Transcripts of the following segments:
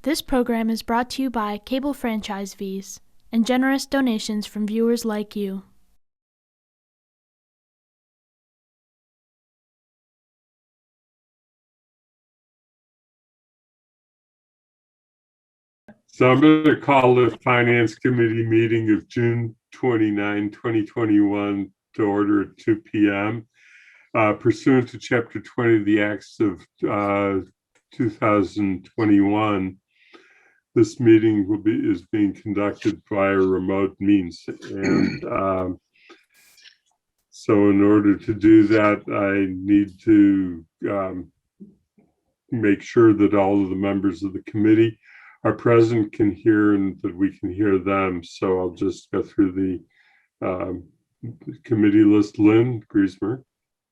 This program is brought to you by cable franchise fees and generous donations from viewers like you. So I'm going to call the Finance Committee meeting of June 29, 2021 to order at 2 p.m. Pursuant to Chapter 20 of the Acts of 2021, this meeting is being conducted via remote means. And so in order to do that, I need to make sure that all of the members of the committee are present, can hear, and that we can hear them. So I'll just go through the committee list. Lynn Griesmer.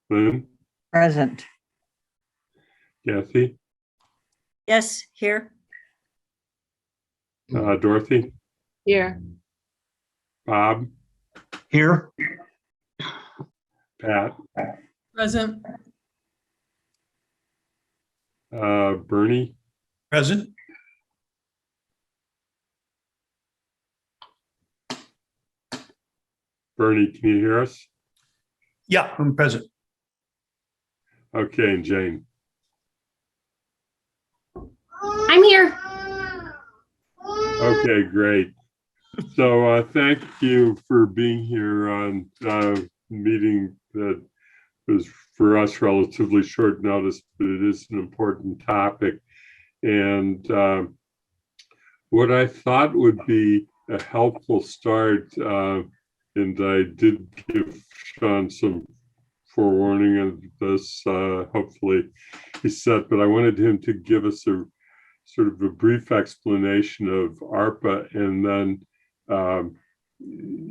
Lynn? Present. Kathy? Yes, here. Dorothy? Here. Bob? Here. Pat? Present. Bernie? Present. Bernie, can you hear us? Yeah, I'm present. Okay, and Jane? I'm here. Okay, great. So thank you for being here on a meeting that was for us relatively short notice, but it is an important topic. And what I thought would be a helpful start, and I did give Sean some forewarning of this, hopefully he said, but I wanted him to give us a sort of a brief explanation of ARPA and then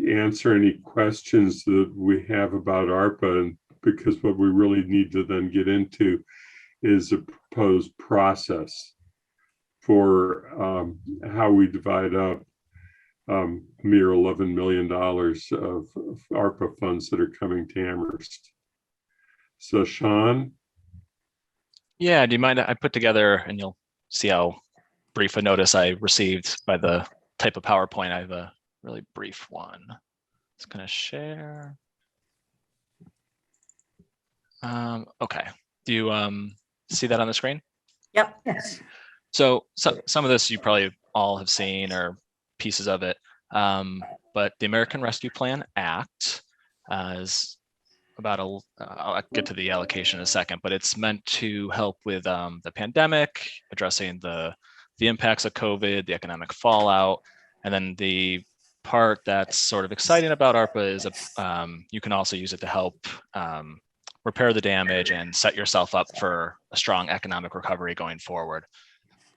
answer any questions that we have about ARPA. And because what we really need to then get into is a proposed process for how we divide up mere $11 million of ARPA funds that are coming to Amherst. So Sean? Yeah, do you mind? I put together, and you'll see how brief a notice I received by the type of PowerPoint. I have a really brief one. It's going to share. Okay, do you see that on the screen? Yep. Yes. So some of this you probably all have seen or pieces of it, but the American Rescue Plan Act is about I'll get to the allocation in a second, but it's meant to help with the pandemic, addressing the impacts of COVID, the economic fallout, and then the part that's sort of exciting about ARPA is you can also use it to help repair the damage and set yourself up for a strong economic recovery going forward.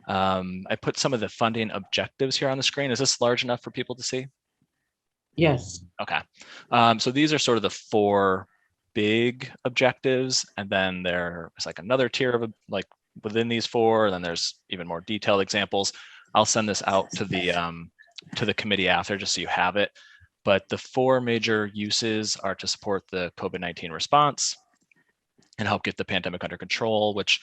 I put some of the funding objectives here on the screen. Is this large enough for people to see? Yes. Okay. So these are sort of the four big objectives, and then there's like another tier of like within these four, and then there's even more detailed examples. I'll send this out to the committee after, just so you have it. But the four major uses are to support the COVID-19 response and help get the pandemic under control, which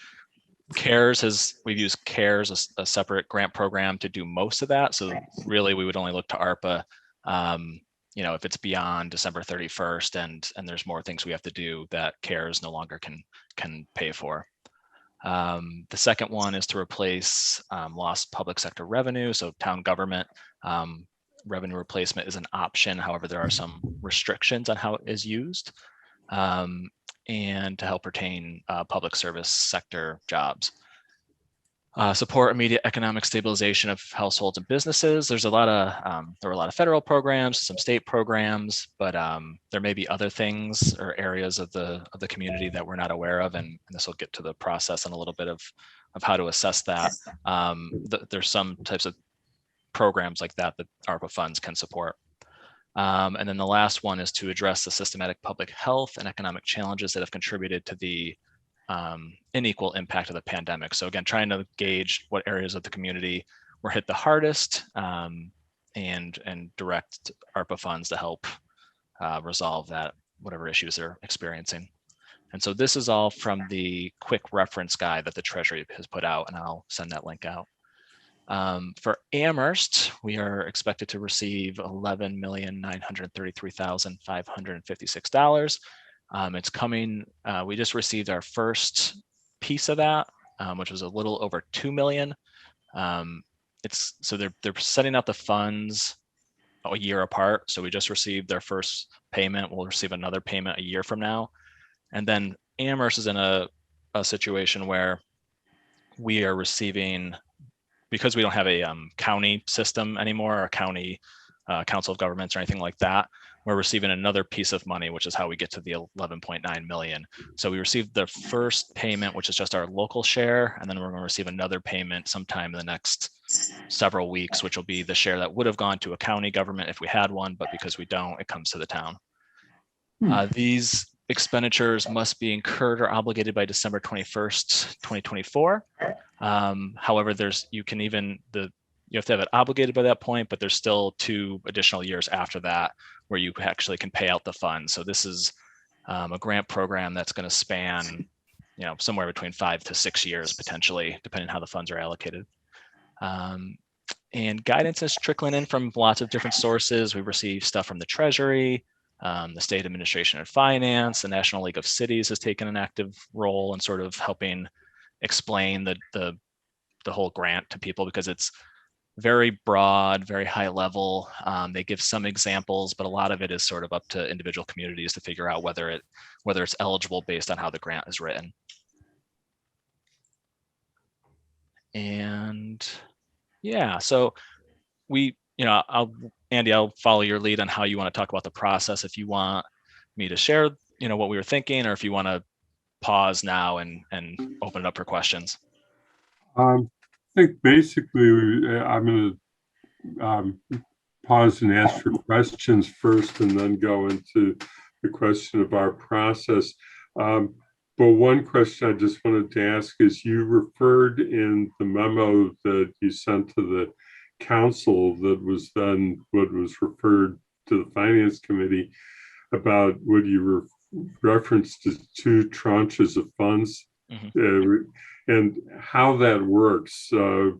we've used CARES, a separate grant program, to do most of that. So really we would only look to ARPA if it's beyond December 31st and there's more things we have to do that CARES no longer can pay for. The second one is to replace lost public sector revenue. So town government revenue replacement is an option. However, there are some restrictions on how it is used, and to help retain public service sector jobs. Support immediate economic stabilization of households and businesses. There were a lot of federal programs, some state programs, but there may be other things or areas of the community that we're not aware of, and this will get to the process and a little bit of how to assess that. There's some types of programs like that ARPA funds can support. And then the last one is to address the systematic public health and economic challenges that have contributed to the unequal impact of the pandemic. So again, trying to gauge what areas of the community were hit the hardest, and direct ARPA funds to help resolve that, whatever issues they're experiencing. And so this is all from the quick reference guide that the Treasury has put out, and I'll send that link out. For Amherst, we are expected to receive $11,933,556. It's coming, we just received our first piece of that, which was a little over 2 million. So they're setting up the funds a year apart. So we just received their first payment. We'll receive another payment a year from now. And then Amherst is in a situation where we are receiving, because we don't have a county system anymore, or county council of governments or anything like that, we're receiving another piece of money, which is how we get to the 11.9 million. So we received the first payment, which is just our local share, and then we're going to receive another payment sometime in the next several weeks, which will be the share that would have gone to a county government if we had one, but because we don't, it comes to the town. These expenditures must be incurred or obligated by December 21st, 2024. However, you have to have it obligated by that point, but there's still 2 additional years after that where you actually can pay out the funds. So this is a grant program that's going to span, somewhere between 5 to 6 years potentially, depending on how the funds are allocated. And guidance is trickling in from lots of different sources. We receive stuff from the Treasury, the State Administration of Finance, the National League of Cities has taken an active role in sort of helping explain the whole grant to people, because it's very broad, very high level. They give some examples, but a lot of it is sort of up to individual communities to figure out whether it's eligible based on how the grant is written. And yeah, so Andy, I'll follow your lead on how you want to talk about the process. If you want me to share, what we were thinking, or if you want to pause now and open it up for questions. I think basically I'm going to pause and ask for questions first, and then go into the question of our process. But one question I just wanted to ask is, you referred in the memo that you sent to the council that was then what was referred to the finance committee about what you referenced as 2 tranches of funds. And how that works. What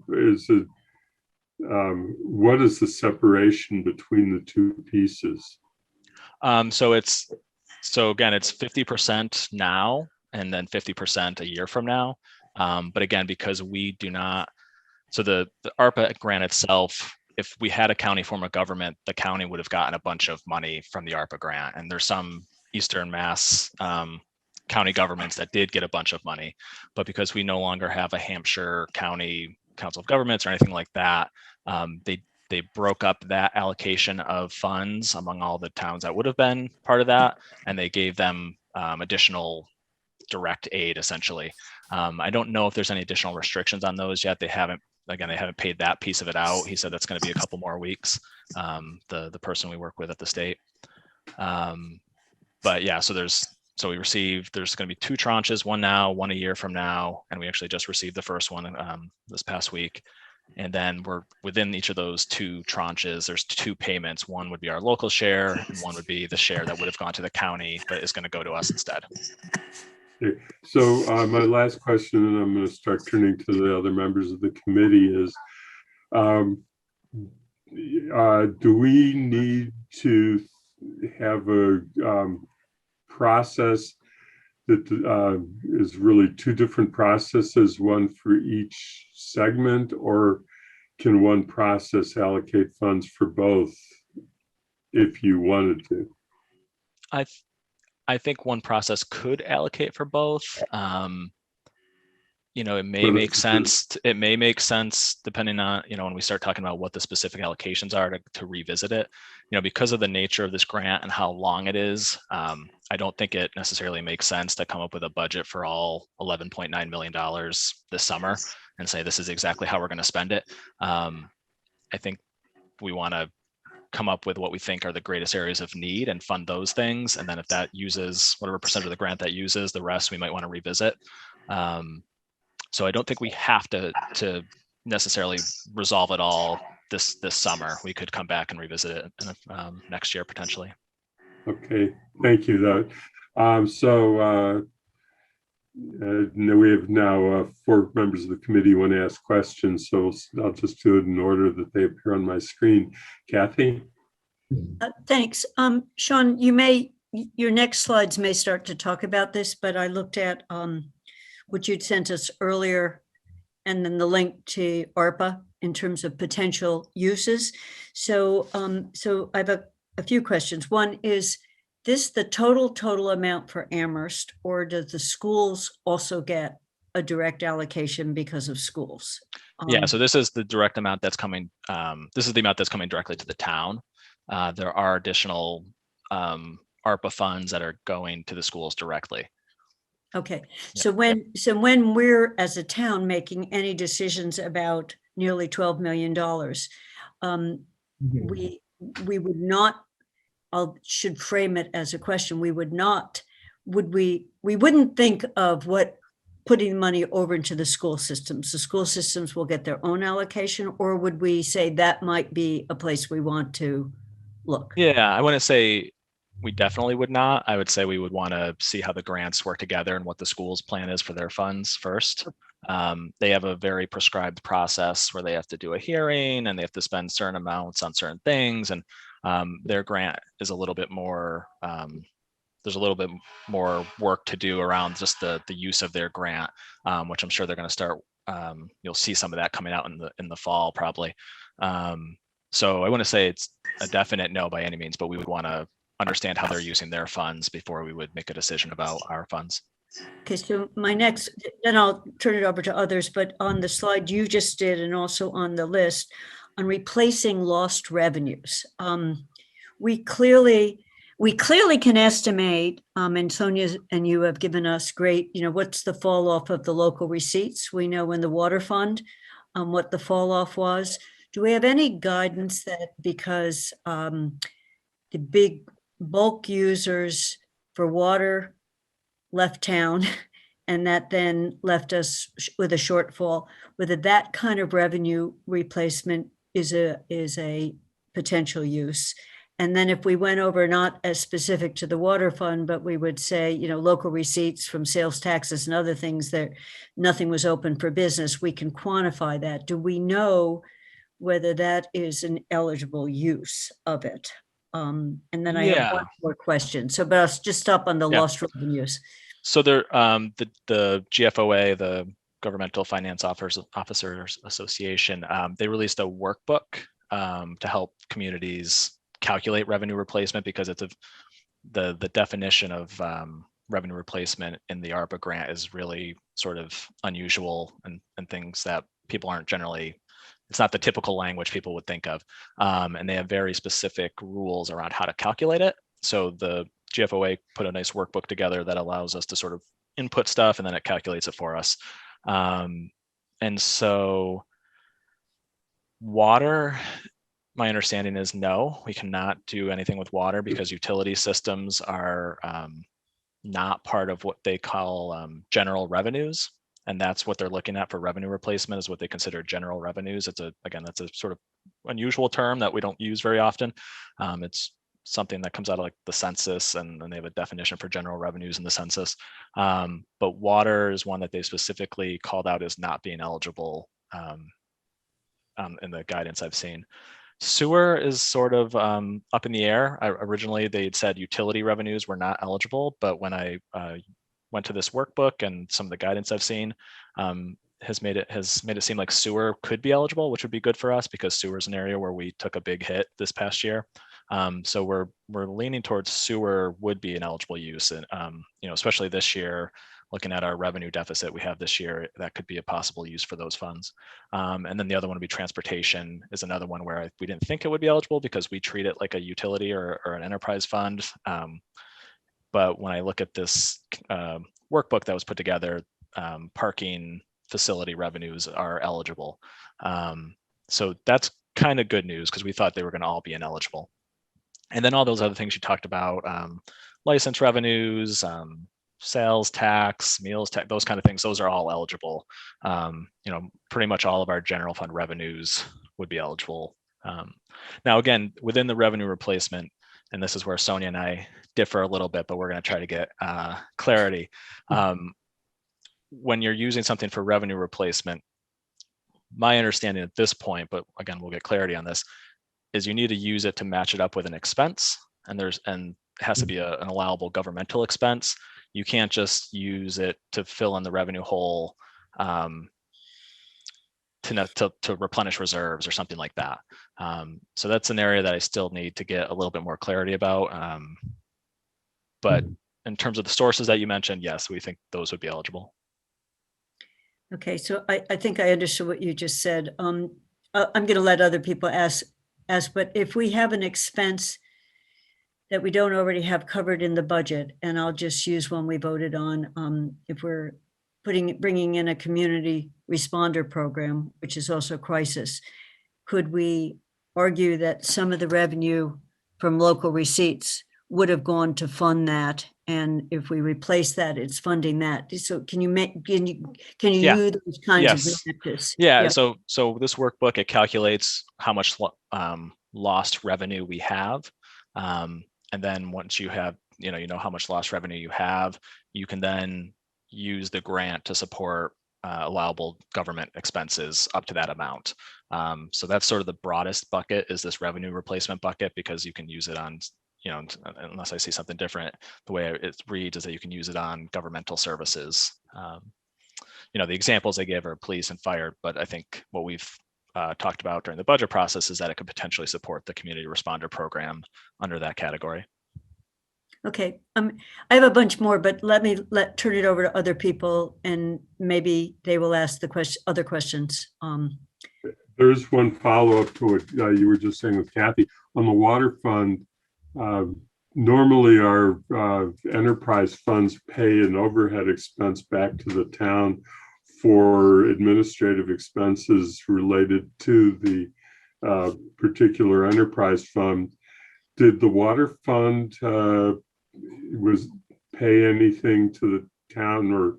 is the separation between the 2 pieces? So again, it's 50% now and then 50% a year from now. But again, because we do not, so the ARPA grant itself, if we had a county form of government, the county would have gotten a bunch of money from the ARPA grant. And there's some Eastern Mass county governments that did get a bunch of money, but because we no longer have a Hampshire County Council of Governments or anything like that, they broke up that allocation of funds among all the towns that would have been part of that, and they gave them additional direct aid, essentially. I don't know if there's any additional restrictions on those yet. They haven't paid that piece of it out. He said that's going to be a couple more weeks, the person we work with at the state. But yeah, so we received, there's going to be 2 tranches, one now, one a year from now. And we actually just received the first one this past week. And then we're within each of those 2 tranches, there's 2 payments. One would be our local share, and one would be the share that would have gone to the county, but is going to go to us instead. Okay. So my last question, and I'm going to start turning to the other members of the committee, is do we need to have a process that is really 2 different processes, one for each segment, or can one process allocate funds for both if you wanted to? I think one process could allocate for both. It may make sense. It may make sense depending on, when we start talking about what the specific allocations are to revisit it. Because of the nature of this grant and how long it is, I don't think it necessarily makes sense to come up with a budget for all $11.9 million this summer and say this is exactly how we're going to spend it. I think we want to come up with what we think are the greatest areas of need and fund those things. And then if that uses whatever percent of the grant that uses, the rest we might want to revisit. So I don't think we have to necessarily resolve it all this summer. We could come back and revisit it in next year potentially. Okay, thank you. So we have now 4 members of the committee want to ask questions, so I'll just do it in order that they appear on my screen. Kathy? Thanks. Sean, your next slides may start to talk about this, but I looked at what you'd sent us earlier and then the link to ARPA in terms of potential uses. So I have a few questions. One, is this the total amount for Amherst, or does the schools also get a direct allocation because of schools? Yeah, so this is the direct amount that's coming. This is the amount that's coming directly to the town. There are additional ARPA funds that are going to the schools directly. Okay, Yeah. so when we're as a town making any decisions about nearly $12 million, we would not, should frame it as a question. We wouldn't think of putting money over into the school systems. The school systems will get their own allocation, or would we say that might be a place we want to look? Yeah, I wouldn't say we definitely would not. I would say we would want to see how the grants work together and what the school's plan is for their funds first. They have a very prescribed process where they have to do a hearing and they have to spend certain amounts on certain things. And their grant is a little bit more, there's a little bit more work to do around just the use of their grant, which I'm sure they're going to start. You'll see some of that coming out in the fall probably. So I wouldn't say it's a definite no by any means, but we would want to understand how they're using their funds before we would make a decision about our funds. Okay, so then I'll turn it over to others, but on the slide you just did, and also on the list on replacing lost revenues, we clearly can estimate, and Sonia and you have given us great, what's the fall off of the local receipts? We know in the water fund, what the fall off was. Do we have any guidance that because the big bulk users for water left town and that then left us with a shortfall, whether that kind of revenue replacement is a potential use? And then if we went over, not as specific to the water fund, but we would say, local receipts from sales taxes and other things, that nothing was open for business, we can quantify that. Do we know whether that is an eligible use of it? And then I have one more question. So, but I'll just stop on the lost revenues. So there, the GFOA, the Governmental Finance Officers Association, they released a workbook to help communities calculate revenue replacement, because it's the definition of revenue replacement in the ARPA grant is really sort of unusual and things that people aren't generally, it's not the typical language people would think of. And they have very specific rules around how to calculate it. So the GFOA put a nice workbook together that allows us to sort of input stuff and then it calculates it for us. And so water, my understanding is no, we cannot do anything with water because utility systems are not part of what they call general revenues. And that's what they're looking at for revenue replacement, is what they consider general revenues. Again, that's a sort of unusual term that we don't use very often. It's something that comes out of like the census, and they have a definition for general revenues in the census. But water is one that they specifically called out as not being eligible in the guidance I've seen. Sewer is sort of up in the air. Originally, they'd said utility revenues were not eligible, but when I went to this workbook and some of the guidance I've seen has made it seem like sewer could be eligible, which would be good for us because sewer is an area where we took a big hit this past year. So we're leaning towards sewer would be an eligible use, and especially this year, looking at our revenue deficit we have this year, that could be a possible use for those funds. And then the other one would be transportation, is another one where we didn't think it would be eligible because we treat it like a utility or an enterprise fund. But when I look at this workbook that was put together, parking facility revenues are eligible. So that's kind of good news because we thought they were going to all be ineligible. And then all those other things you talked about, license revenues, sales tax, meals tax, those kind of things, those are all eligible. Pretty much all of our general fund revenues would be eligible. Now, again, within the revenue replacement, and this is where Sonia and I differ a little bit, but we're going to try to get clarity. when you're using something for revenue replacement, my understanding at this point, but again, we'll get clarity on this, is you need to use it to match it up with an expense, and it has to be an allowable governmental expense. You can't just use it to fill in the revenue hole to replenish reserves or something like that. So that's an area that I still need to get a little bit more clarity about. But in terms of the sources that you mentioned, yes, we think those would be eligible. Okay, so I think I understood what you just said. I'm going to let other people ask, but if we have an expense that we don't already have covered in the budget, and I'll just use one we voted on, if we're bringing in a community responder program, which is also crisis, could we argue that some of the revenue from local receipts would have gone to fund that? And if we replace that, it's funding that. So can you Yeah. use those kinds Yes. of practice? Yeah. So this workbook, it calculates how much lost revenue we have. And then once you have, you know how much lost revenue you have, you can then use the grant to support allowable government expenses up to that amount. So that's sort of the broadest bucket, is this revenue replacement bucket, because you can use it on, unless I see something different, the way it reads is that you can use it on governmental services. The examples I gave are police and fire, but I think what we've talked about during the budget process is that it could potentially support the community responder program under that category. Okay, I have a bunch more, but let me turn it over to other people, and maybe they will ask the other questions. There's one follow-up to what you were just saying with Kathy on the water fund. Normally, our enterprise funds pay an overhead expense back to the town for administrative expenses related to the particular enterprise fund. Did the water fund pay anything to the town, or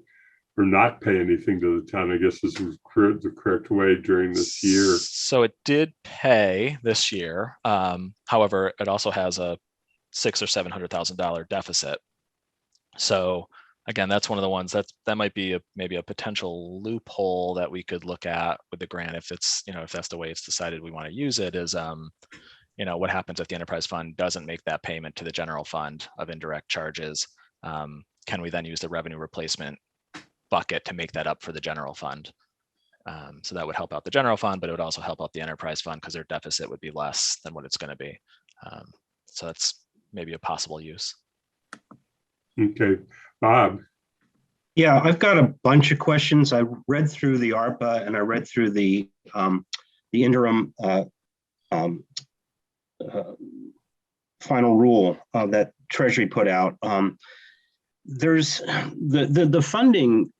not pay anything to the town, I guess is the correct way, during this year? So it did pay this year. However, it also has a $600,000 or $700,000 deficit. So again, that's one of the ones that might be maybe a potential loophole that we could look at with the grant, if it's, if that's the way it's decided we want to use it, is what happens if the enterprise fund doesn't make that payment to the general fund of indirect charges? Can we then use the revenue replacement bucket to make that up for the general fund? So that would help out the general fund, but it would also help out the enterprise fund, because their deficit would be less than what it's going to be. So that's maybe a possible use. Okay, Bob. Yeah, I've got a bunch of questions. I read through the ARPA and I read through the interim final rule that Treasury put out. There's the funding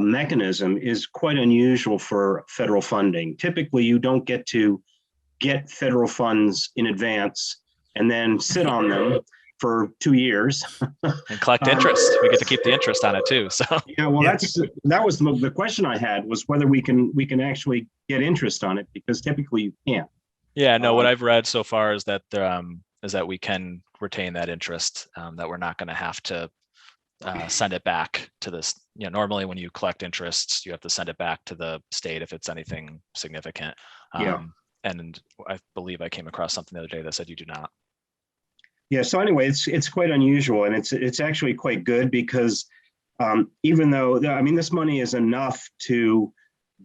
mechanism is quite unusual for federal funding. Typically, you don't get federal funds in advance and then sit on them for 2 years and collect interest. We get to keep the interest on it too. So yeah, well, that was the question I had, was whether we can actually get interest on it, because typically you can't. Yeah, no, what I've read so far is that we can retain that interest, that we're not going to have to send it back to this. Normally when you collect interest, you have to send it back to the state if it's anything significant. And I believe I came across something the other day that said you do not. Yeah. So anyway, it's quite unusual, and it's actually quite good, because even though, this money is enough to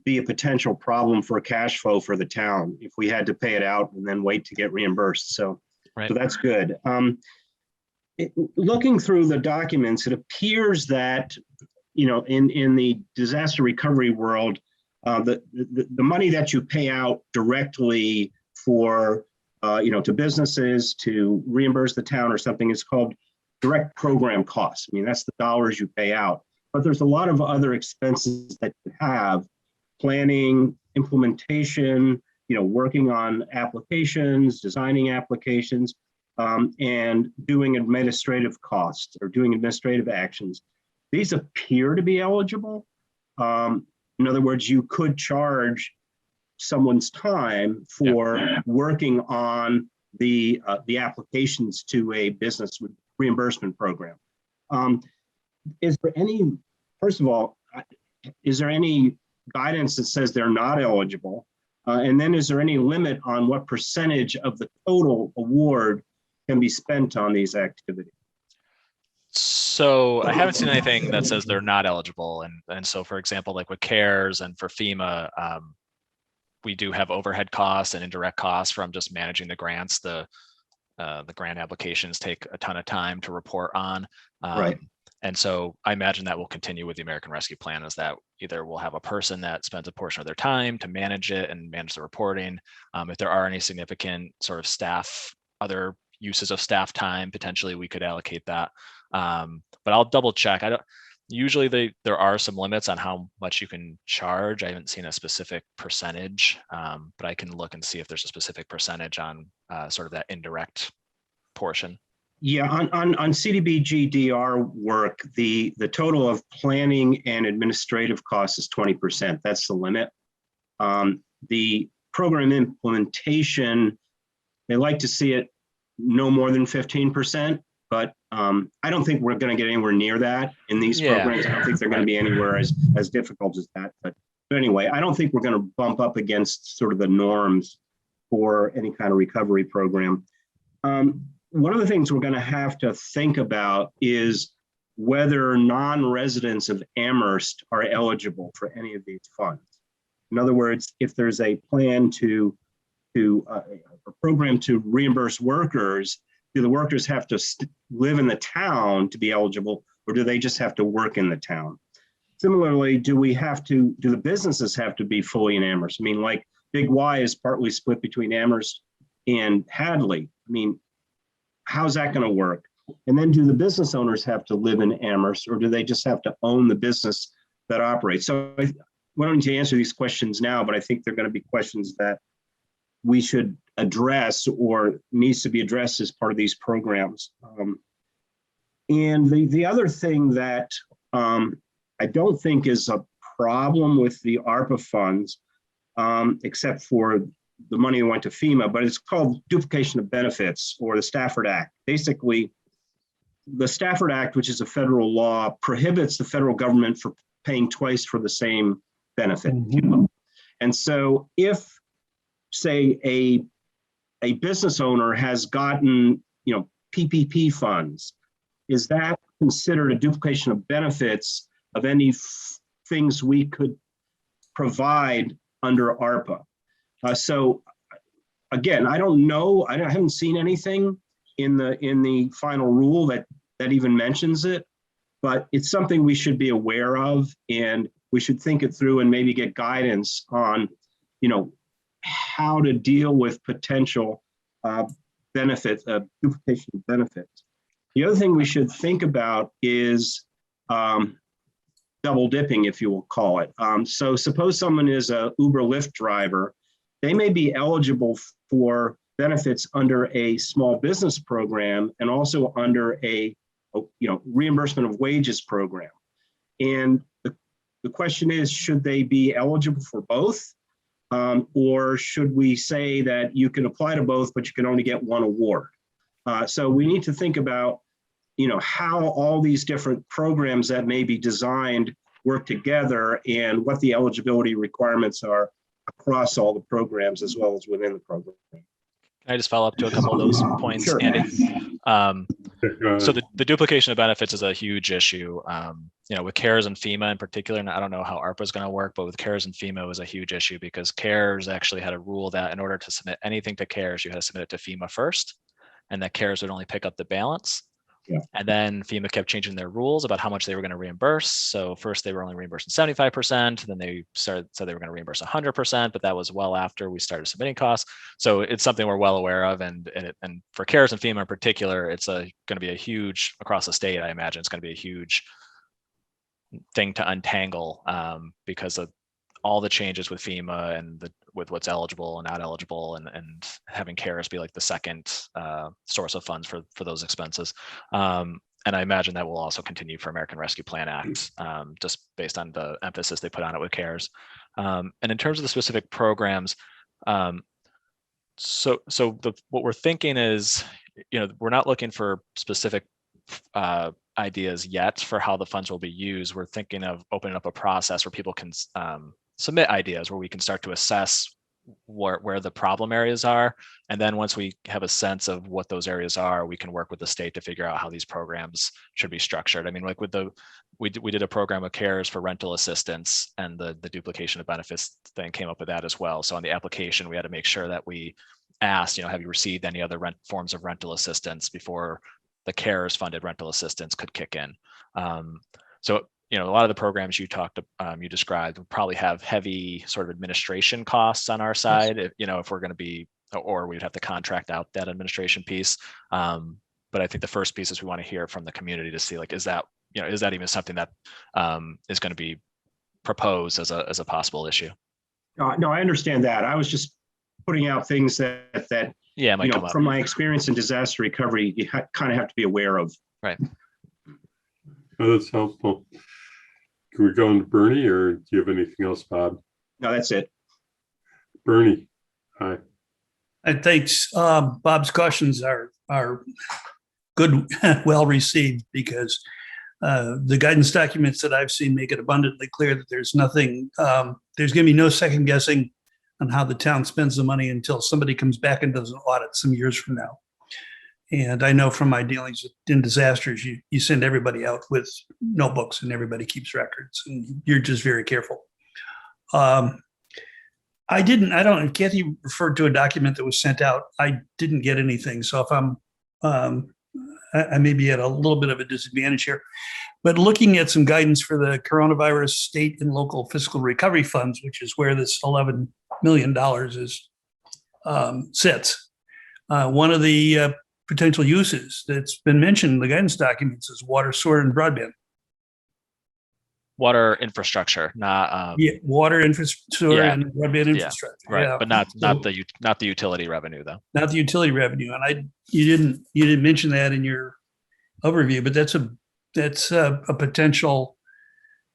be a potential problem for cash flow for the town if we had to pay it out and then wait to get reimbursed. So, right. So that's good. Looking through the documents, it appears that, in the disaster recovery world, the money that you pay out directly for, to businesses to reimburse the town or something is called direct program costs. That's the dollars you pay out. But there's a lot of other expenses that you have: planning, implementation, working on applications, designing applications, and doing administrative costs or doing administrative actions. These appear to be eligible. In other words, you could charge someone's time for working on the applications to a business reimbursement program. Is there any, first of all, is there any guidance that says they're not eligible? And then is there any limit on what percentage of the total award can be spent on these activities? So I haven't seen anything that says they're not eligible. And so, for example, like with CARES and for FEMA, we do have overhead costs and indirect costs from just managing the grants. The grant applications take a ton of time to report on. Right. And so I imagine that will continue with the American Rescue Plan, is that either we'll have a person that spends a portion of their time to manage it and manage the reporting. If there are any significant sort of staff, other uses of staff time, potentially we could allocate that. But I'll double check. I don't, usually there are some limits on how much you can charge. I haven't seen a specific percentage, but I can look and see if there's a specific percentage on sort of that indirect portion. Yeah, on CDBG-DR work, the total of planning and administrative costs is 20%. That's the limit. The program implementation, they like to see it no more than 15%, but I don't think we're going to get anywhere near that in these programs. I don't think they're going to be anywhere as difficult as that. But anyway, I don't think we're going to bump up against sort of the norms for any kind of recovery program. One of the things we're going to have to think about is whether non-residents of Amherst are eligible for any of these funds. In other words, if there's a plan a program to reimburse workers, do the workers have to live in the town to be eligible, or do they just have to work in the town? Similarly, do the businesses have to be fully in Amherst? I mean, like Big Y is partly split between Amherst and Hadley. I mean, how's that going to work? And then do the business owners have to live in Amherst, or do they just have to own the business that operates? So I don't need to answer these questions now, but I think they're going to be questions that we should address or needs to be addressed as part of these programs. And the other thing that I don't think is a problem with the ARPA funds, except for the money that went to FEMA, but it's called duplication of benefits, or the Stafford Act. Basically, the Stafford Act, which is a federal law, prohibits the federal government from paying twice for the same benefit. And so if, say, a business owner has gotten, PPP funds, is that considered a duplication of benefits of any things we could provide under ARPA? So again, I don't know. I haven't seen anything in the final rule that even mentions it, but it's something we should be aware of, and we should think it through and maybe get guidance on, how to deal with potential benefits, duplication of benefits. The other thing we should think about is double dipping, if you will call it. So suppose someone is a Uber Lyft driver. They may be eligible for benefits under a small business program and also under a reimbursement of wages program. And the question is, should they be eligible for both? Or should we say that you can apply to both, but you can only get one award? So we need to think about, how all these different programs that may be designed work together and what the eligibility requirements are across all the programs as well as within the program. Can I just follow up to a couple of those points, Sure. Andy? So the duplication of benefits is a huge issue. With CARES and FEMA in particular, and I don't know how ARPA is going to work, but with CARES and FEMA it was a huge issue because CARES actually had a rule that in order to submit anything to CARES, you had to submit it to FEMA first, and that CARES would only pick up the balance. Yeah. And then FEMA kept changing their rules about how much they were going to reimburse. So first they were only reimbursing 75%, then they said they were going to reimburse 100%, but that was well after we started submitting costs. So it's something we're well aware of, and for CARES and FEMA in particular, it's going to be a huge, across the state, I imagine it's going to be a huge thing to untangle because of all the changes with FEMA and with what's eligible and not eligible, and having CARES be like the second source of funds for those expenses. And I imagine that will also continue for American Rescue Plan Act, just based on the emphasis they put on it with CARES. And in terms of the specific programs, what we're thinking is, we're not looking for specific ideas yet for how the funds will be used. We're thinking of opening up a process where people can submit ideas, where we can start to assess where the problem areas are. And then once we have a sense of what those areas are, we can work with the state to figure out how these programs should be structured. I mean, like we did a program of CARES for rental assistance, and the duplication of benefits thing came up with that as well. So on the application, we had to make sure that we asked, have you received any other forms of rental assistance before the CARES funded rental assistance could kick in. So a lot of the programs you described will probably have heavy sort of administration costs on our side, if we're going to be, or we'd have to contract out that administration piece. But I think the first piece is we want to hear from the community to see, like, is that even something that is going to be proposed as a possible issue? No, I understand that. I was just putting out things that might come up. From my experience in disaster recovery, you kind of have to be aware of. Right. Oh, that's helpful. Can we go on to Bernie, or do you have anything else, Bob? No, that's it. Bernie, hi. Thanks. Bob's questions are good, well received, because the guidance documents that I've seen make it abundantly clear that there's nothing, there's going to be no second guessing on how the town spends the money until somebody comes back and does an audit some years from now. And I know from my dealings in disasters, you send everybody out with notebooks and everybody keeps records, and you're just very careful. Kathy referred to a document that was sent out. I didn't get anything. So if I may be at a little bit of a disadvantage here, but looking at some guidance for the coronavirus state and local fiscal recovery funds, which is where this $11 million sits. One of the potential uses that's been mentioned in the guidance documents is water, sewer, and broadband. Water infrastructure, not water infrastructure and broadband infrastructure. Right, but not the utility revenue though. Not the utility revenue, and you didn't mention that in your overview, but that's a potential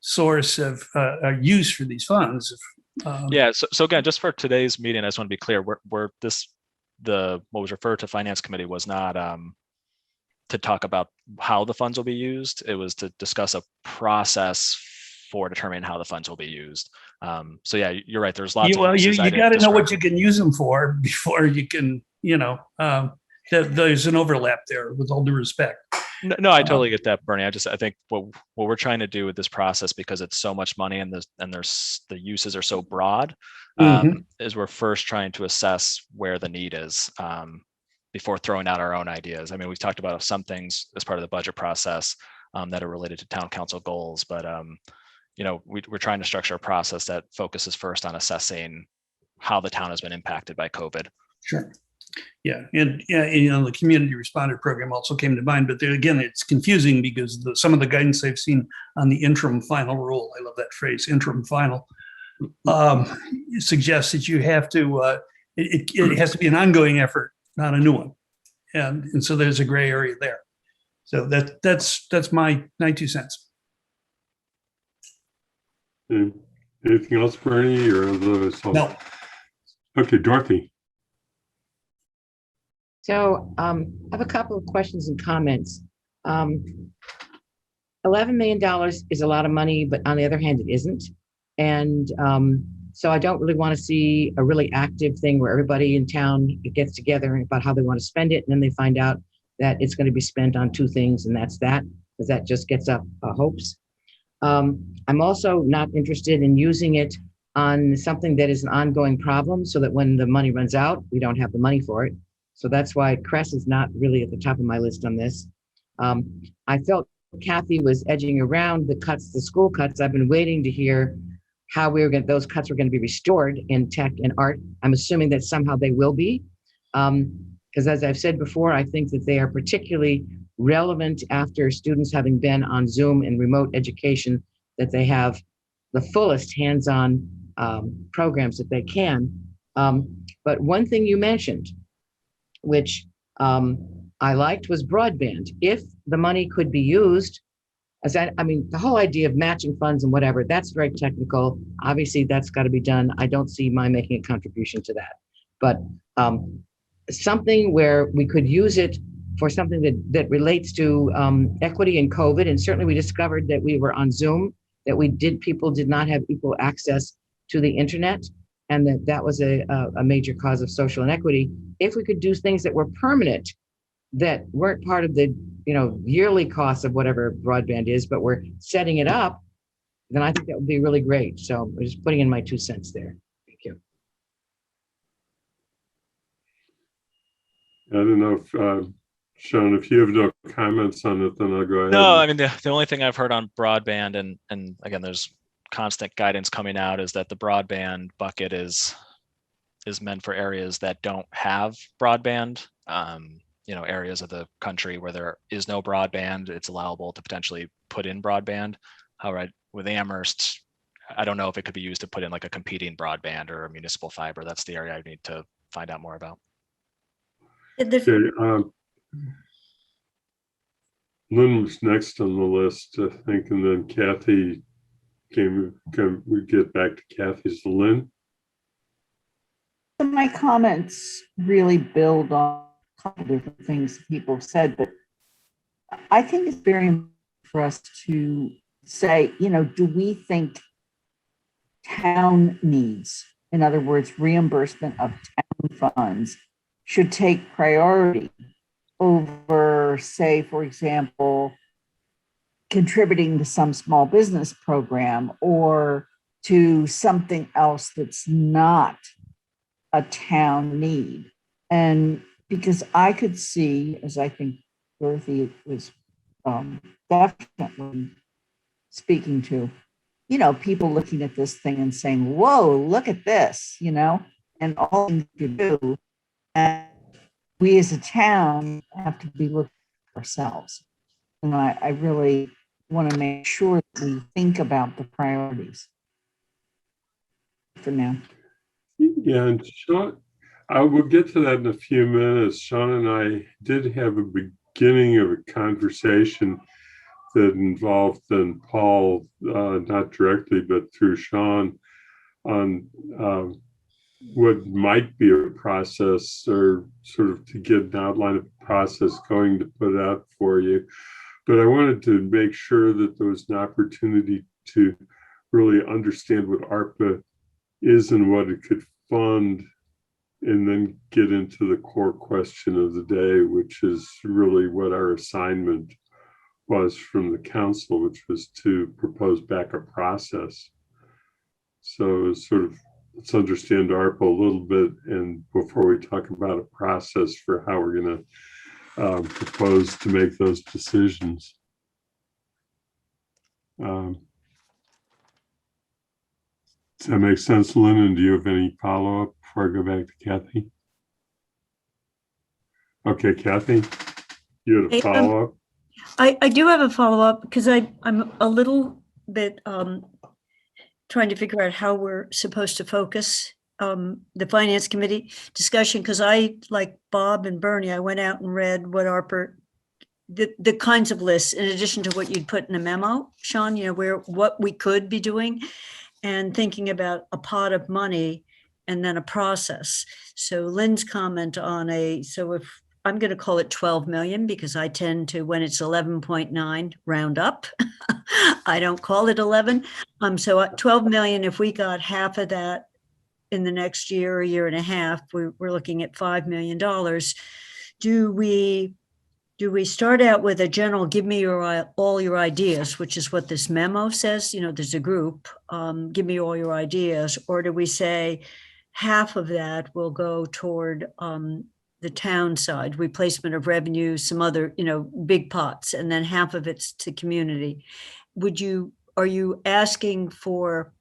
source of use for these funds. So again, just for today's meeting, I just want to be clear. What was referred to Finance Committee was not to talk about how the funds will be used. It was to discuss a process for determining how the funds will be used. So yeah, you're right. There's lots. You got to know what you can use them for before you can. There's an overlap there. With all due respect. No, I totally get that, Bernie. I think what we're trying to do with this process, because it's so much money and there's the uses are so broad, is we're first trying to assess where the need is before throwing out our own ideas. I mean, we've talked about some things as part of the budget process that are related to town council goals, but we're trying to structure a process that focuses first on assessing how the town has been impacted by COVID. Sure. Yeah, and the community responder program also came to mind, but there again, it's confusing because some of the guidance I've seen on the interim final rule, I love that phrase, interim final, suggests that you have to, it has to be an ongoing effort, not a new one, and so there's a gray area there. So that's my 2 cents. Anything else, Bernie, or those? No. Okay, Dorothy. So I have a couple of questions and comments. $11 million is a lot of money, but on the other hand, it isn't. And so I don't really want to see a really active thing where everybody in town gets together about how they want to spend it. And then they find out that it's going to be spent on two things, and that's that, because that just gets up hopes. I'm also not interested in using it on something that is an ongoing problem so that when the money runs out, we don't have the money for it. So that's why CRES is not really at the top of my list on this. I felt Kathy was edging around the school cuts. I've been waiting to hear how those cuts were going to be restored in tech and art. I'm assuming that somehow they will be. Because as I've said before, I think that they are particularly relevant after students having been on Zoom and remote education, that they have the fullest hands-on programs that they can. But one thing you mentioned, which I liked, was broadband. If the money could be used, the whole idea of matching funds and whatever, that's very technical. Obviously, that's got to be done. I don't see my making a contribution to that. But something where we could use it for something that relates to equity and COVID. And certainly we discovered that we were on Zoom, that people did not have equal access to the internet, and that was a major cause of social inequity. If we could do things that were permanent, that weren't part of the yearly cost of whatever broadband is, but we're setting it up, then I think that would be really great. So I'm just putting in my 2 cents there. Thank you. I don't know if, Sean, if you have no comments on it, then I'll go ahead. No, I mean, the only thing I've heard on broadband, and again, there's constant guidance coming out, is that the broadband bucket is meant for areas that don't have broadband. Areas of the country where there is no broadband, it's allowable to potentially put in broadband. However, with Amherst, I don't know if it could be used to put in like a competing broadband or a municipal fiber. That's the area I need to find out more about. Okay, Lynn was next on the list, I think, and then Kathy we get back to Kathy's. Lynn? So my comments really build on a couple different things people have said, but I think it's very important for us to say, do we think town needs, in other words, reimbursement of town funds, should take priority over, say, for example, contributing to some small business program or to something else that's not a town need? And because I could see, as I think Dorothy was definitely speaking to, people looking at this thing and saying, whoa, look at this, and all things to do. And we as a town have to be looking at ourselves. And I really want to make sure that we think about the priorities for now. Yeah, and Sean, I will get to that in a few minutes. Sean and I did have a beginning of a conversation that involved then Paul, not directly, but through Sean, on what might be a process, or sort of to get an outline of a process going to put out for you. But I wanted to make sure that there was an opportunity to really understand what ARPA is and what it could fund, and then get into the core question of the day, which is really what our assignment was from the council, which was to propose back a process. So sort of, let's understand ARPA a little bit, and before we talk about a process for how we're going to propose to make those decisions. Does that make sense, Lynn? And do you have any follow-up before I go back to Kathy? Okay, Kathy, you had a follow-up? I do have a follow-up because I'm a little bit trying to figure out how we're supposed to focus the finance committee discussion, because I, like Bob and Bernie, I went out and read what ARPA, the kinds of lists, in addition to what you'd put in a memo, Sean, what we could be doing, and thinking about a pot of money and then a process. So Lynn's comment on so if I'm going to call it 12 million, because I tend to, when it's 11.9, round up. I don't call it 11. So at 12 million, if we got half of that in the next year or year and a half, we're looking at $5 million. Do we start out with a general, give me all your ideas, which is what this memo says, there's a group, give me all your ideas, or do we say half of that will go toward the town side, replacement of revenue, some other, big pots, and then half of it's to community? Are you asking for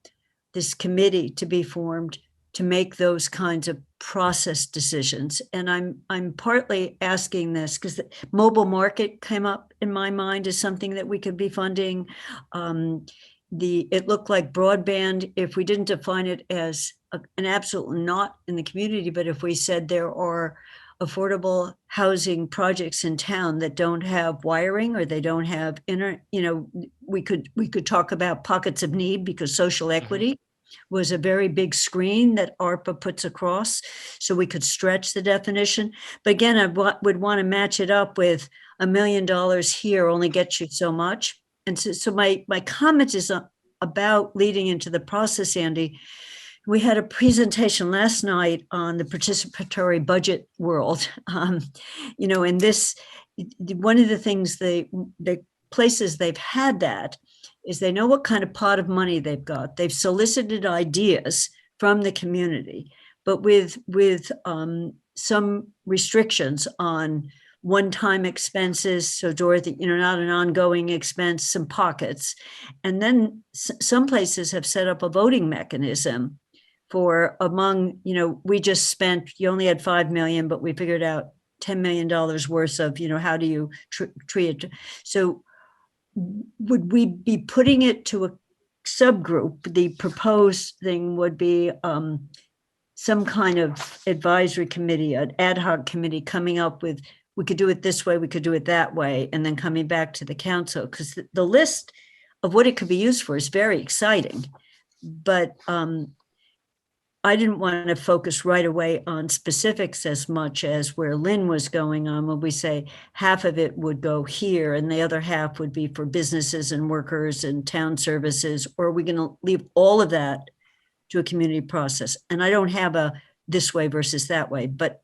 this committee to be formed to make those kinds of process decisions? And I'm partly asking this because the mobile market came up in my mind as something that we could be funding. It looked like broadband, if we didn't define it as an absolute not in the community, but if we said there are affordable housing projects in town that don't have wiring, or they don't have we could talk about pockets of need because social equity. was a very big screen that ARPA puts across, so we could stretch the definition. But again, I would want to match it up with $1 million here only gets you so much. And so my comment is about leading into the process, Andy. We had a presentation last night on the participatory budget world. In this, one of the things the places they've had that is they know what kind of pot of money they've got. They've solicited ideas from the community, but with some restrictions on one-time expenses. So Dorothy, not an ongoing expense, some pockets. And then some places have set up a voting mechanism for among, we just spent, you only had 5 million, but we figured out $10 million worth of, how do you treat it? So would we be putting it to a subgroup? The proposed thing would be some kind of advisory committee, an ad hoc committee coming up with, we could do it this way, we could do it that way, and then coming back to the council, because the list of what it could be used for is very exciting. But I didn't want to focus right away on specifics as much as where Lynn was going on, when we say half of it would go here and the other half would be for businesses and workers and town services, or are we going to leave all of that to a community process? And I don't have a this way versus that way, but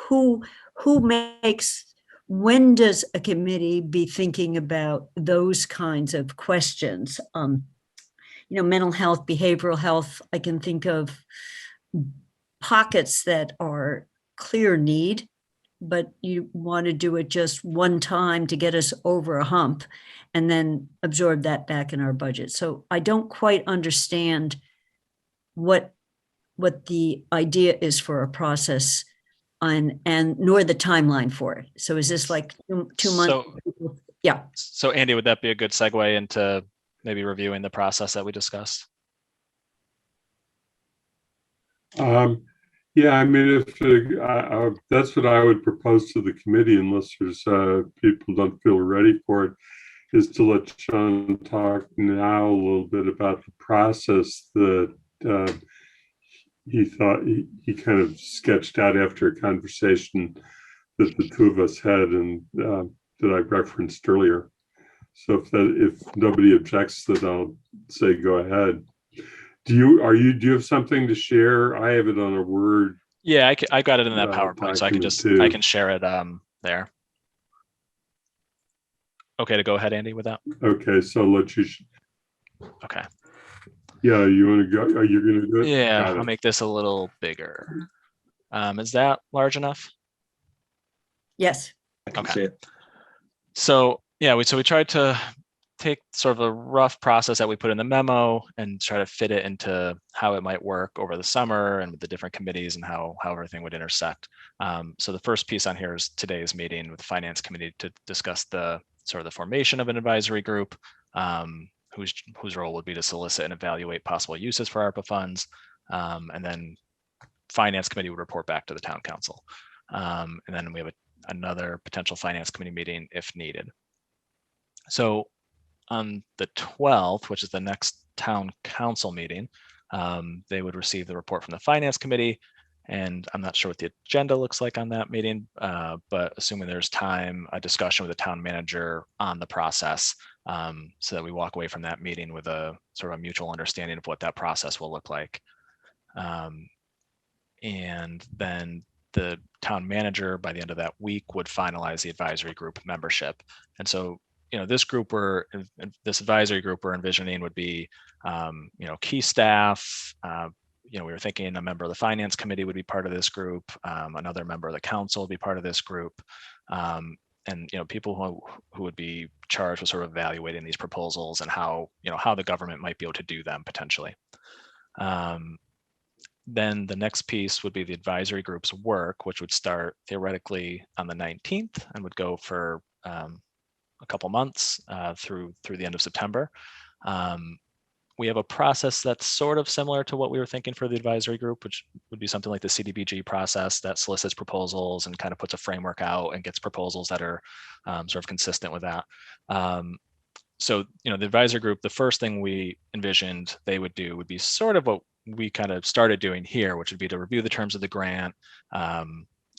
who makes, when does a committee be thinking about those kinds of questions? Mental health, behavioral health, I can think of pockets that are clear need, but you want to do it just one time to get us over a hump and then absorb that back in our budget. So I don't quite understand what the idea is for a process and nor the timeline for it. So is this like 2 months? Yeah. So Andy, would that be a good segue into maybe reviewing the process that we discussed? Yeah, I mean, if that's what I would propose to the committee, unless there's people don't feel ready for it, is to let Sean talk now a little bit about the process that he thought he kind of sketched out after a conversation that the two of us had and that I referenced earlier. So if nobody objects, then I'll say go ahead. Do you have something to share? I have it on a Word. Yeah, I got it in that PowerPoint, so I can share it there. Okay, to go ahead, Andy, with that. Okay, so let you. Okay. Yeah, you want to go? Are you going to do it? Yeah, I'll make this a little bigger. Is that large enough? Yes. I can Okay. see it. So yeah, we tried to take sort of a rough process that we put in the memo and try to fit it into how it might work over the summer and with the different committees and how everything would intersect. So the first piece on here is today's meeting with the Finance Committee to discuss the sort of the formation of an advisory group, whose role would be to solicit and evaluate possible uses for ARPA funds. And then Finance Committee would report back to the Town Council. And then we have another potential Finance Committee meeting if needed. So on the 12th, which is the next Town Council meeting, they would receive the report from the Finance Committee. And I'm not sure what the agenda looks like on that meeting, but assuming there's time, a discussion with the town manager on the process, so that we walk away from that meeting with a sort of a mutual understanding of what that process will look like. And then the town manager, by the end of that week, would finalize the advisory group membership. And so, this advisory group we're envisioning would be, key staff. We were thinking a member of the Finance Committee would be part of this group. Another member of the council would be part of this group. And people who would be charged with sort of evaluating these proposals and how the government might be able to do them potentially. Then the next piece would be the advisory group's work, which would start theoretically on the 19th and would go for a couple months through the end of September. We have a process that's sort of similar to what we were thinking for the advisory group, which would be something like the CDBG process that solicits proposals and kind of puts a framework out and gets proposals that are sort of consistent with that. So, the advisor group, the first thing we envisioned they would do would be sort of what we kind of started doing here, which would be to review the terms of the grant,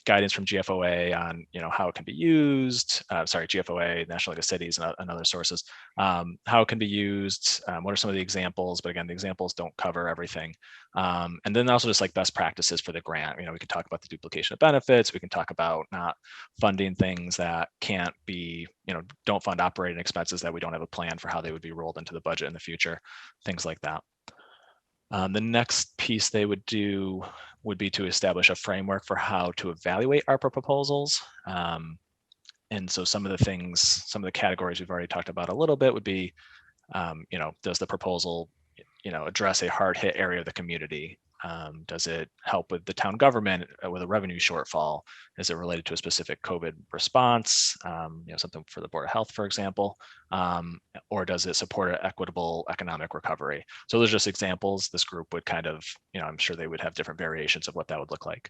guidance from GFOA on, how it can be used, GFOA, National League of Cities, and other sources, how it can be used, what are some of the examples, but again, the examples don't cover everything. And then also just like best practices for the grant. We can talk about the duplication of benefits. We can talk about not funding things that can't be, don't fund operating expenses that we don't have a plan for how they would be rolled into the budget in the future, things like that. The next piece they would do would be to establish a framework for how to evaluate ARPA proposals. And so some of the categories we've already talked about a little bit would be, does the proposal, address a hard hit area of the community? Does it help with the town government with a revenue shortfall? Is it related to a specific COVID response? Something for the Board of Health, for example, or does it support an equitable economic recovery? So those are just examples. This group would kind of, I'm sure they would have different variations of what that would look like.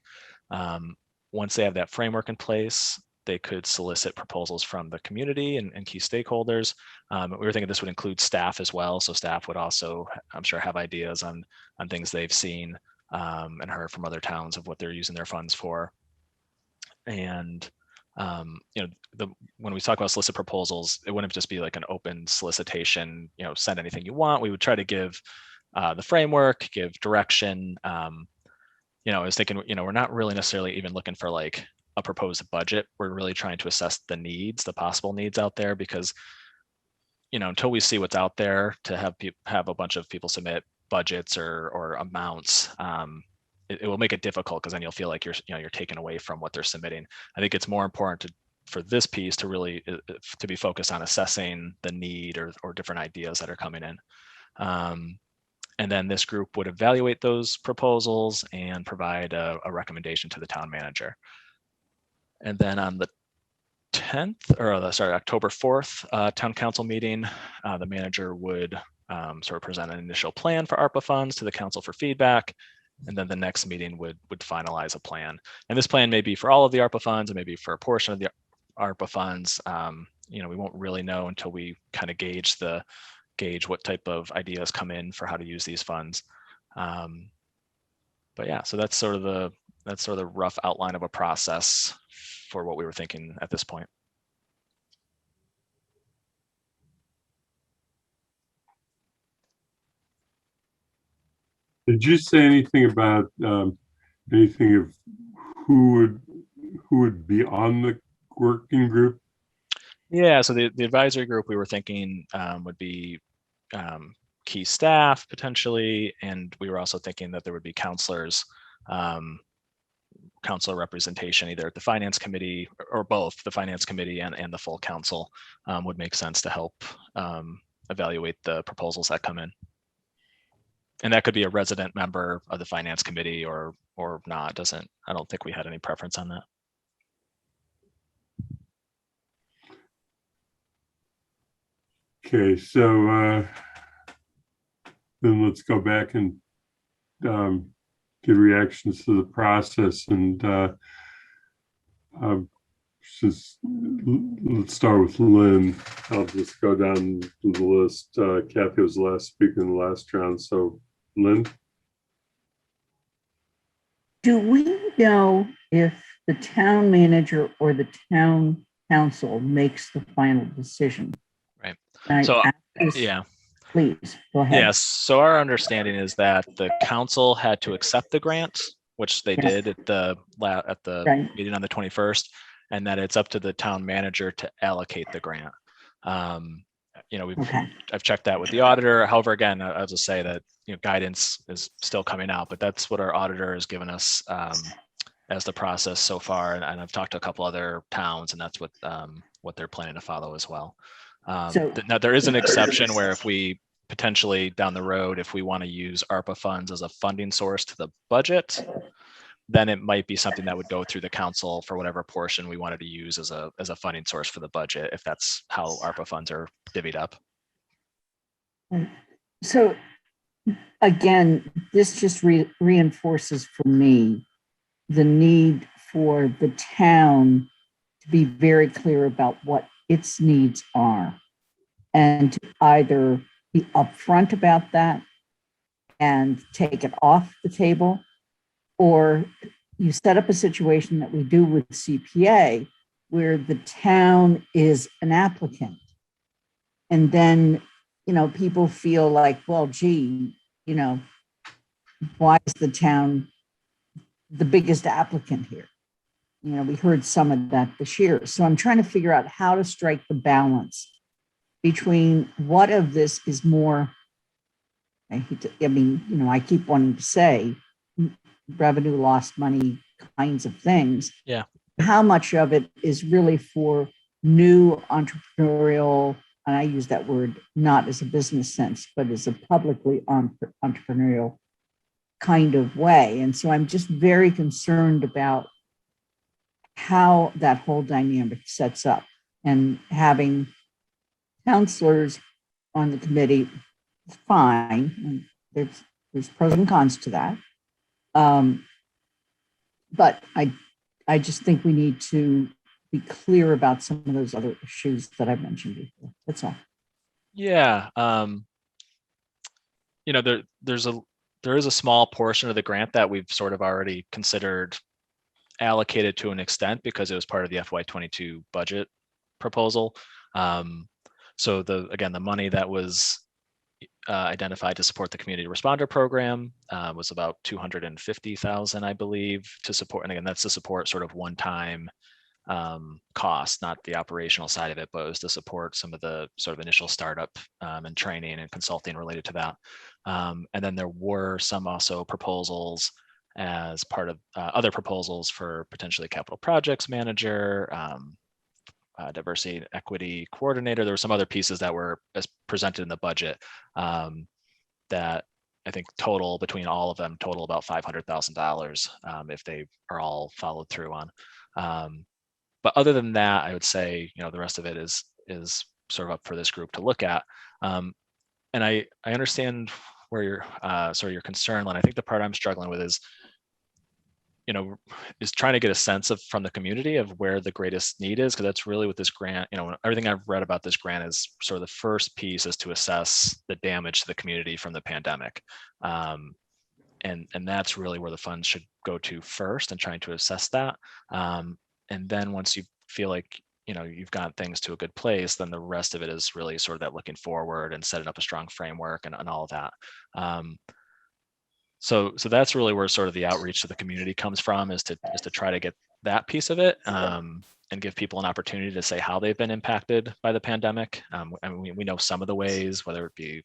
Once they have that framework in place, they could solicit proposals from the community and key stakeholders. We were thinking this would include staff as well. So staff would also, I'm sure, have ideas on things they've seen and heard from other towns of what they're using their funds for. And when we talk about solicit proposals, it wouldn't just be like an open solicitation, send anything you want. We would try to give the framework, give direction. I was thinking, we're not really necessarily even looking for like a proposed budget. We're really trying to assess the needs, the possible needs out there, because until we see what's out there, to have a bunch of people submit budgets or amounts, it will make it difficult, because then you'll feel like you're taken away from what they're submitting. I think it's more important for this piece to really to be focused on assessing the need or different ideas that are coming in. And then this group would evaluate those proposals and provide a recommendation to the town manager. And then on the 10th, October 4th, town council meeting, the manager would sort of present an initial plan for ARPA funds to the council for feedback. And then the next meeting would finalize a plan. And this plan may be for all of the ARPA funds, and maybe for a portion of the ARPA funds. We won't really know until we kind of gauge what type of ideas come in for how to use these funds. But yeah, so that's sort of the rough outline of a process for what we were thinking at this point. Did you say anything about anything of who would be on the working group? Yeah, so the advisory group we were thinking would be key staff potentially, and we were also thinking that there would be counselors, council representation either at the finance committee or both the finance committee and the full council would make sense to help evaluate the proposals that come in. And that could be a resident member of the finance committee or not. I don't think we had any preference on that. Okay, so then let's go back and give reactions to the process, and let's start with Lynn. I'll just go down the list. Kathy was the last speaker in the last round, so Lynn. Do we know if the town manager or the town council makes the final decision? Right. So yeah. Please go ahead. Yes. So our understanding is that the council had to accept the grant, which they did at the meeting on the 21st, and that it's up to the town manager to allocate the grant. I've checked that with the auditor. However, again, I'll just say that guidance is still coming out, but that's what our auditor has given us as the process so far. And I've talked to a couple other towns, and that's what they're planning to follow as well. Now there is an exception where if we potentially down the road, if we want to use ARPA funds as a funding source to the budget, then it might be something that would go through the council for whatever portion we wanted to use as a funding source for the budget, if that's how ARPA funds are divvied up. So again, this just reinforces for me the need for the town to be very clear about what its needs are. and to either be upfront about that and take it off the table, or you set up a situation that we do with CPA where the town is an applicant. And then, people feel like, well, gee, why is the town the biggest applicant here? We heard some of that this year. So I'm trying to figure out how to strike the balance between what of this is more, I keep wanting to say revenue, lost money kinds of things. Yeah. How much of it is really for new entrepreneurial, and I use that word not as a business sense, but as a publicly entrepreneurial kind of way. And so I'm just very concerned about how that whole dynamic sets up, and having counselors on the committee is fine. And there's pros and cons to that. But I just think we need to be clear about some of those other issues that I mentioned before. That's all. Yeah. There is a small portion of the grant that we've sort of already considered allocated to an extent because it was part of the FY22 budget proposal. So the money that was identified to support the community responder program was about 250,000, I believe, to support. And again, that's to support sort of one-time costs, not the operational side of it, but it was to support some of the sort of initial startup and training and consulting related to that. And then there were some also proposals as part of other proposals for potentially capital projects manager, diversity and equity coordinator. There were some other pieces that were as presented in the budget that I think total between all of them total about $500,000 if they are all followed through on. But other than that, I would say, the rest of it is sort of up for this group to look at. And I understand where your sort of your concern, Len. I think the part I'm struggling with is trying to get a sense of from the community of where the greatest need is, because that's really what this grant, everything I've read about this grant is sort of the first piece is to assess the damage to the community from the pandemic. And that's really where the funds should go to first, and trying to assess that. And then once you feel like, you've got things to a good place, then the rest of it is really sort of that looking forward and setting up a strong framework and all of that. So that's really where sort of the outreach to the community comes from, is to try to get that piece of it and give people an opportunity to say how they've been impacted by the pandemic. And we know some of the ways, whether it be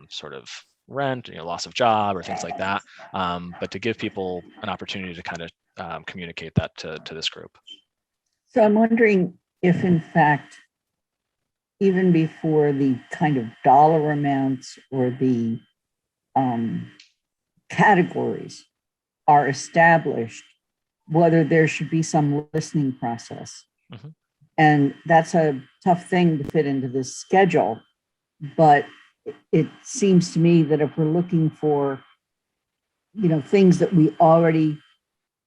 sort of rent, loss of job or things like that. But to give people an opportunity to kind of communicate that to this group. So I'm wondering if, in fact, even before the kind of dollar amounts or the categories are established, whether there should be some listening process. Mm-hmm. And that's a tough thing to fit into this schedule. But it seems to me that if we're looking for, things that we already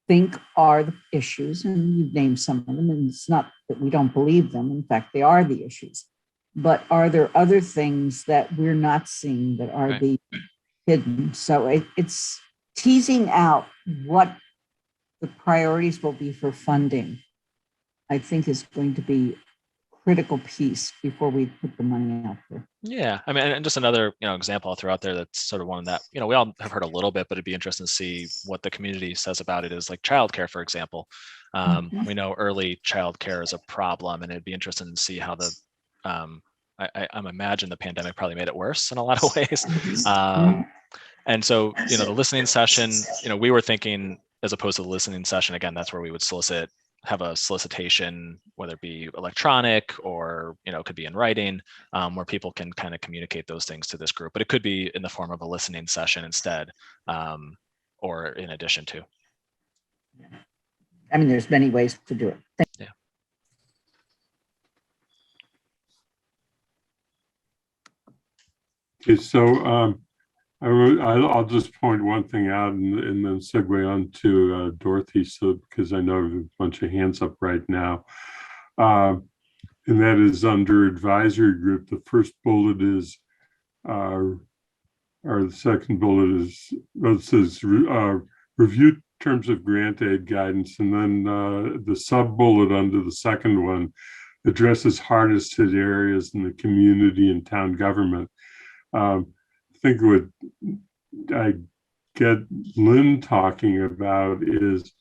think are the issues, and you've named some of them, and it's not that we don't believe them. In fact, they are the issues. But are there other things that we're not seeing that are the hidden? So it's teasing out what the priorities will be for funding, I think, is going to be a critical piece before we put the money out there. Yeah, I mean, and just another example I'll throw out there that's sort of one that we all have heard a little bit, but it'd be interesting to see what the community says about it, is like childcare, for example. We know early childcare is a problem, and it'd be interesting to see how the I imagine the pandemic probably made it worse in a lot of ways. And so, the listening session, we were thinking, as opposed to the listening session, again, that's where we would have a solicitation, whether it be electronic or, it could be in writing, where people can kind of communicate those things to this group. But it could be in the form of a listening session instead, or in addition to. I mean, there's many ways to do it. Yeah. Okay, so I'll just point one thing out and then segue on to Dorothy, because I know there's a bunch of hands up right now. and that is under advisory group. The first bullet is, or the second bullet is, it says review terms of grant aid guidance, and then the sub bullet under the second one addresses hardest hit areas in the community and town government. I think what I get Lynn talking about is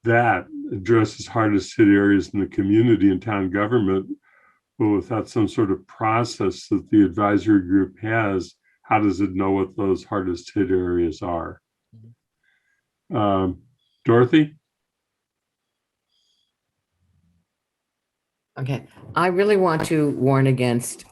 that addresses hardest hit areas in the community and town government, but without some sort of process that the advisory group has, how does it know what those hardest hit areas are? Dorothy? Okay, I really want to warn against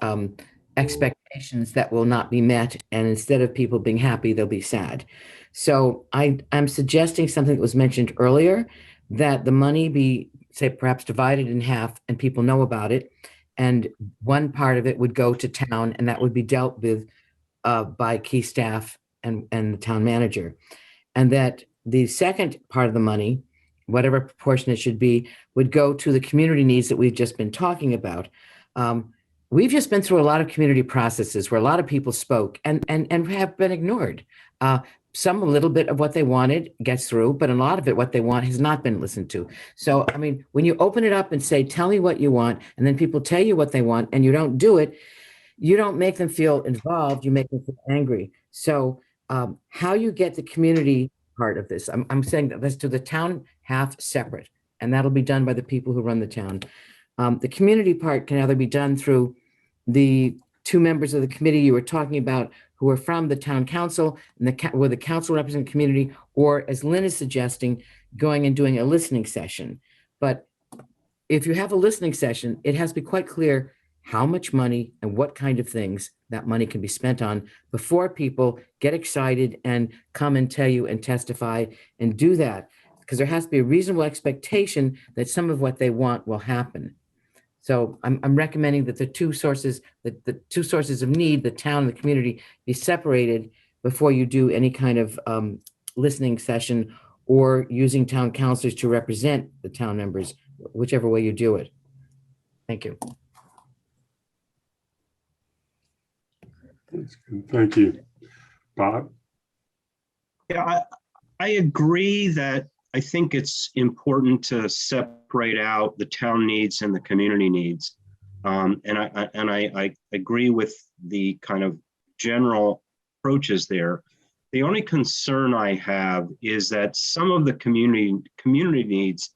expectations that will not be met, and instead of people being happy, they'll be sad. So I'm suggesting something that was mentioned earlier, that the money be, say, perhaps divided in half and people know about it, and one part of it would go to town, and that would be dealt with by key staff and the town manager. And that the second part of the money, whatever proportion it should be, would go to the community needs that we've just been talking about. We've just been through a lot of community processes where a lot of people spoke and have been ignored. Some, a little bit of what they wanted gets through, but a lot of it, what they want, has not been listened to. So, I mean, when you open it up and say, tell me what you want, and then people tell you what they want and you don't do it, you don't make them feel involved, you make them feel angry. So how you get the community part of this, I'm saying that let's do the town half separate, and that'll be done by the people who run the town. The community part can either be done through the two members of the committee you were talking about who are from the town council, and where the council represents the community, or as Lynn is suggesting, going and doing a listening session. But if you have a listening session, it has to be quite clear how much money and what kind of things that money can be spent on before people get excited and come and tell you and testify and do that. Because there has to be a reasonable expectation that some of what they want will happen. So I'm recommending that the two sources of need, the town and the community, be separated before you do any kind of listening session or using town councilors to represent the town members, whichever way you do it. Thank you. That's good. Thank you. Bob? Yeah, I agree that I think it's important to separate out the town needs and the community needs. And I agree with the kind of general approaches there. The only concern I have is that some of the community needs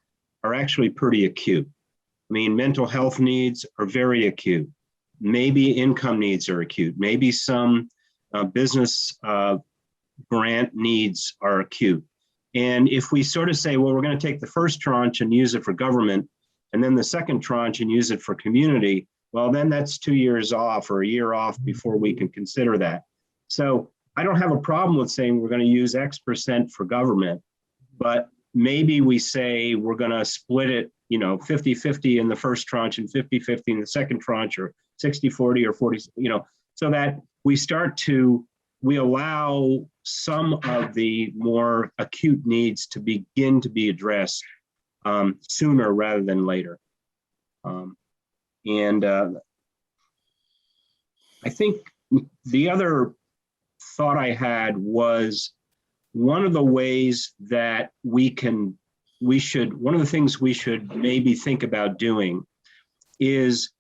are actually pretty acute. I mean, mental health needs are very acute. Maybe income needs are acute. Maybe some business grant needs are acute. And if we sort of say, well, we're going to take the first tranche and use it for government, and then the second tranche and use it for community, well, then that's 2 years off or a year off before we can consider that. So I don't have a problem with saying we're going to use X% for government, but maybe we say we're going to split it, 50-50 in the first tranche and 50-50 in the second tranche, or 60-40 or 40, so that we allow some of the more acute needs to begin to be addressed sooner rather than later. I think the other thought I had was one of the ways that one of the things we should maybe think about doing is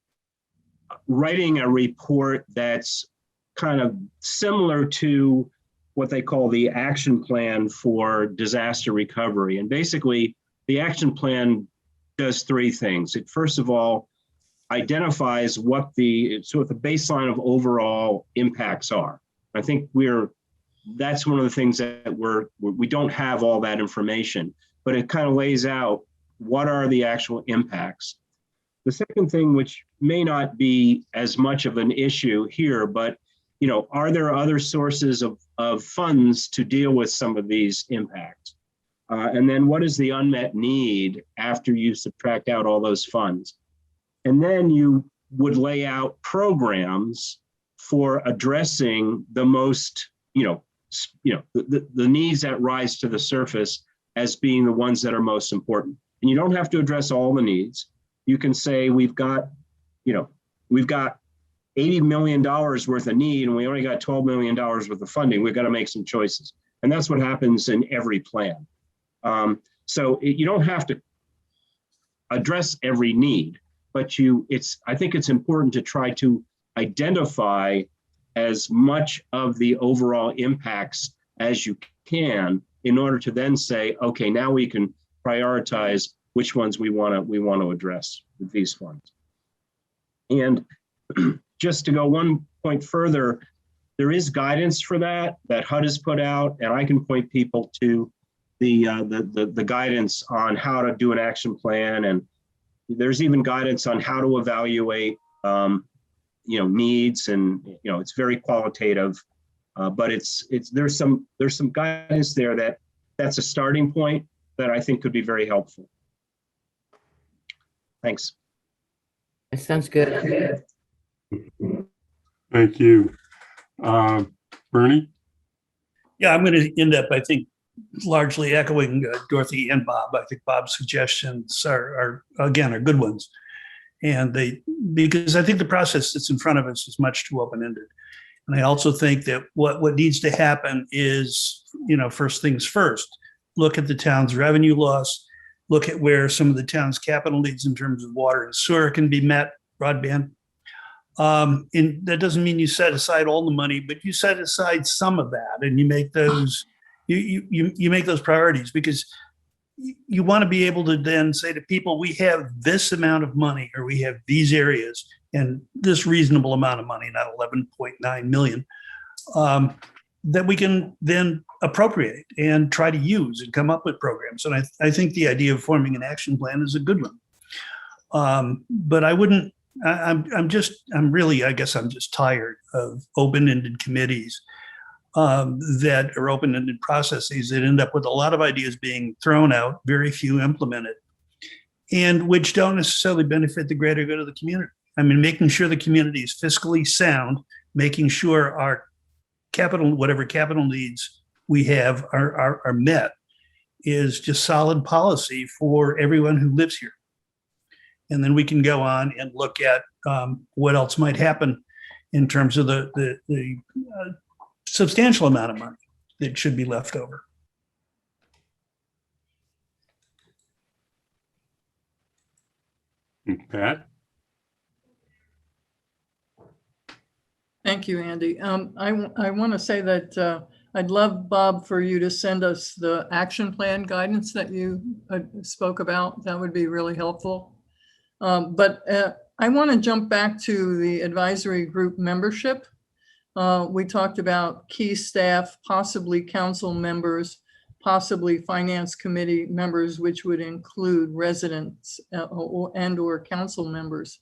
writing a report that's kind of similar to what they call the action plan for disaster recovery. And basically, the action plan does three things. It first of all identifies what the baseline of overall impacts are. I think that's one of the things that we don't have all that information, but it kind of lays out what are the actual impacts. The second thing, which may not be as much of an issue here, but are there other sources of funds to deal with some of these impacts? And then what is the unmet need after you subtract out all those funds? And then you would lay out programs for addressing the most, the needs that rise to the surface as being the ones that are most important. And you don't have to address all the needs. you can say we've got $80 million worth of need and we only got $12 million worth of funding. We've got to make some choices. And that's what happens in every plan. So you don't have to address every need, but I think it's important to try to identify as much of the overall impacts as you can in order to then say, okay, now we can prioritize which ones we want to address with these funds. And just to go one point further, there is guidance for that HUD has put out, and I can point people to the guidance on how to do an action plan, and there's even guidance on how to evaluate needs, and it's very qualitative, but there's some guidance there that's a starting point that I think could be very helpful. Thanks. That sounds good. Thank you. Bernie? Yeah, I'm going to end up, I think, largely echoing Dorothy and Bob. I think Bob's suggestions are good ones. And because I think the process that's in front of us is much too open-ended. And I also think that what needs to happen is, first things first, look at the town's revenue loss, look at where some of the town's capital needs in terms of water and sewer can be met, broadband. And that doesn't mean you set aside all the money, but you set aside some of that and you make those, you make those priorities, because you want to be able to then say to people, we have this amount of money, or we have these areas and this reasonable amount of money, not 11.9 million, that we can then appropriate and try to use and come up with programs. And I think the idea of forming an action plan is a good one. But I wouldn't, I'm just tired of open-ended committees that are open-ended processes that end up with a lot of ideas being thrown out, very few implemented, and which don't necessarily benefit the greater good of the community. I mean, making sure the community is fiscally sound, making sure our whatever capital needs we have are met, is just solid policy for everyone who lives here. And then we can go on and look at what else might happen in terms of the substantial amount of money that should be left over. Pat? Thank you, Andy. I want to say that I'd love, Bob, for you to send us the action plan guidance that you spoke about. That would be really helpful. But I want to jump back to the advisory group membership. We talked about key staff, possibly council members, possibly finance committee members, which would include residents and or council members.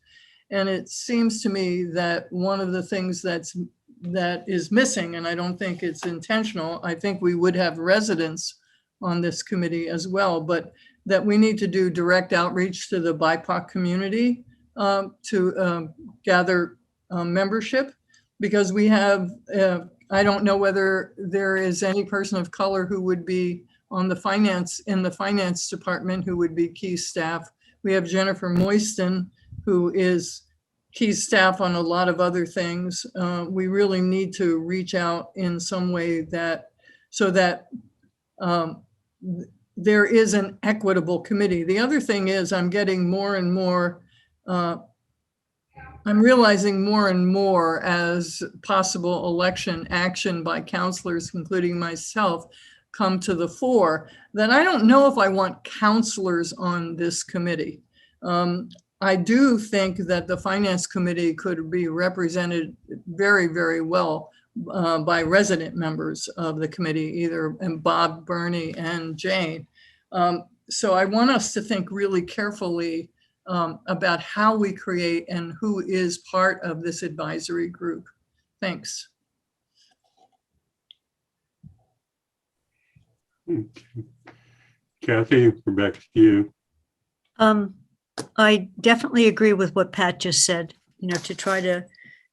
And it seems to me that one of the things that is missing, and I don't think it's intentional, I think we would have residents on this committee as well, but that we need to do direct outreach to the BIPOC community to gather membership, because we have, I don't know whether there is any person of color who would be on the finance department who would be key staff. We have Jennifer Moyston, who is key staff on a lot of other things. We really need to reach out in some way so that there is an equitable committee. The other thing is I'm getting more and more, I'm realizing more and more as possible election action by counselors, including myself, come to the fore, that I don't know if I want counselors on this committee. I do think that the finance committee could be represented very, very well by resident members of the committee, either Bob, Bernie, and Jane. So I want us to think really carefully about how we create and who is part of this advisory group. Thanks. Kathy, we're back to you. I definitely agree with what Pat just said. To try to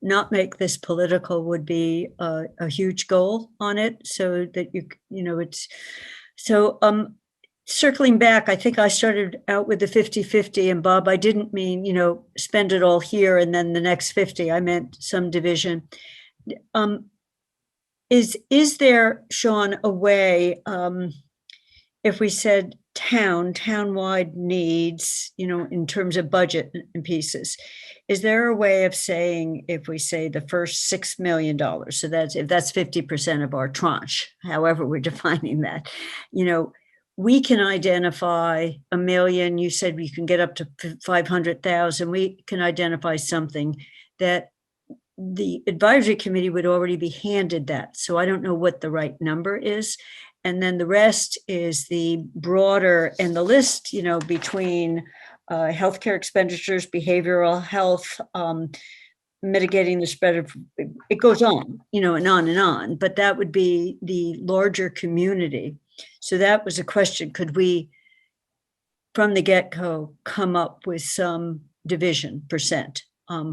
not make this political would be a huge goal on it, so that it's so. circling back, I think I started out with the 50-50, and Bob, I didn't mean, spend it all here and then the next 50. I meant some division. Is there, Sean, a way, if we said townwide needs, in terms of budget and pieces, is there a way of saying, if we say the first $6 million, so if that's 50% of our tranche, however we're defining that, we can identify $1 million. You said we can get up to 500,000. We can identify something that the advisory committee would already be handed that. So I don't know what the right number is. And then the rest is the broader, and the list, between healthcare expenditures, behavioral health, mitigating the spread of, it goes on, and on and on, but that would be the larger community. So that was a question. Could we, from the get-go, come up with some division percent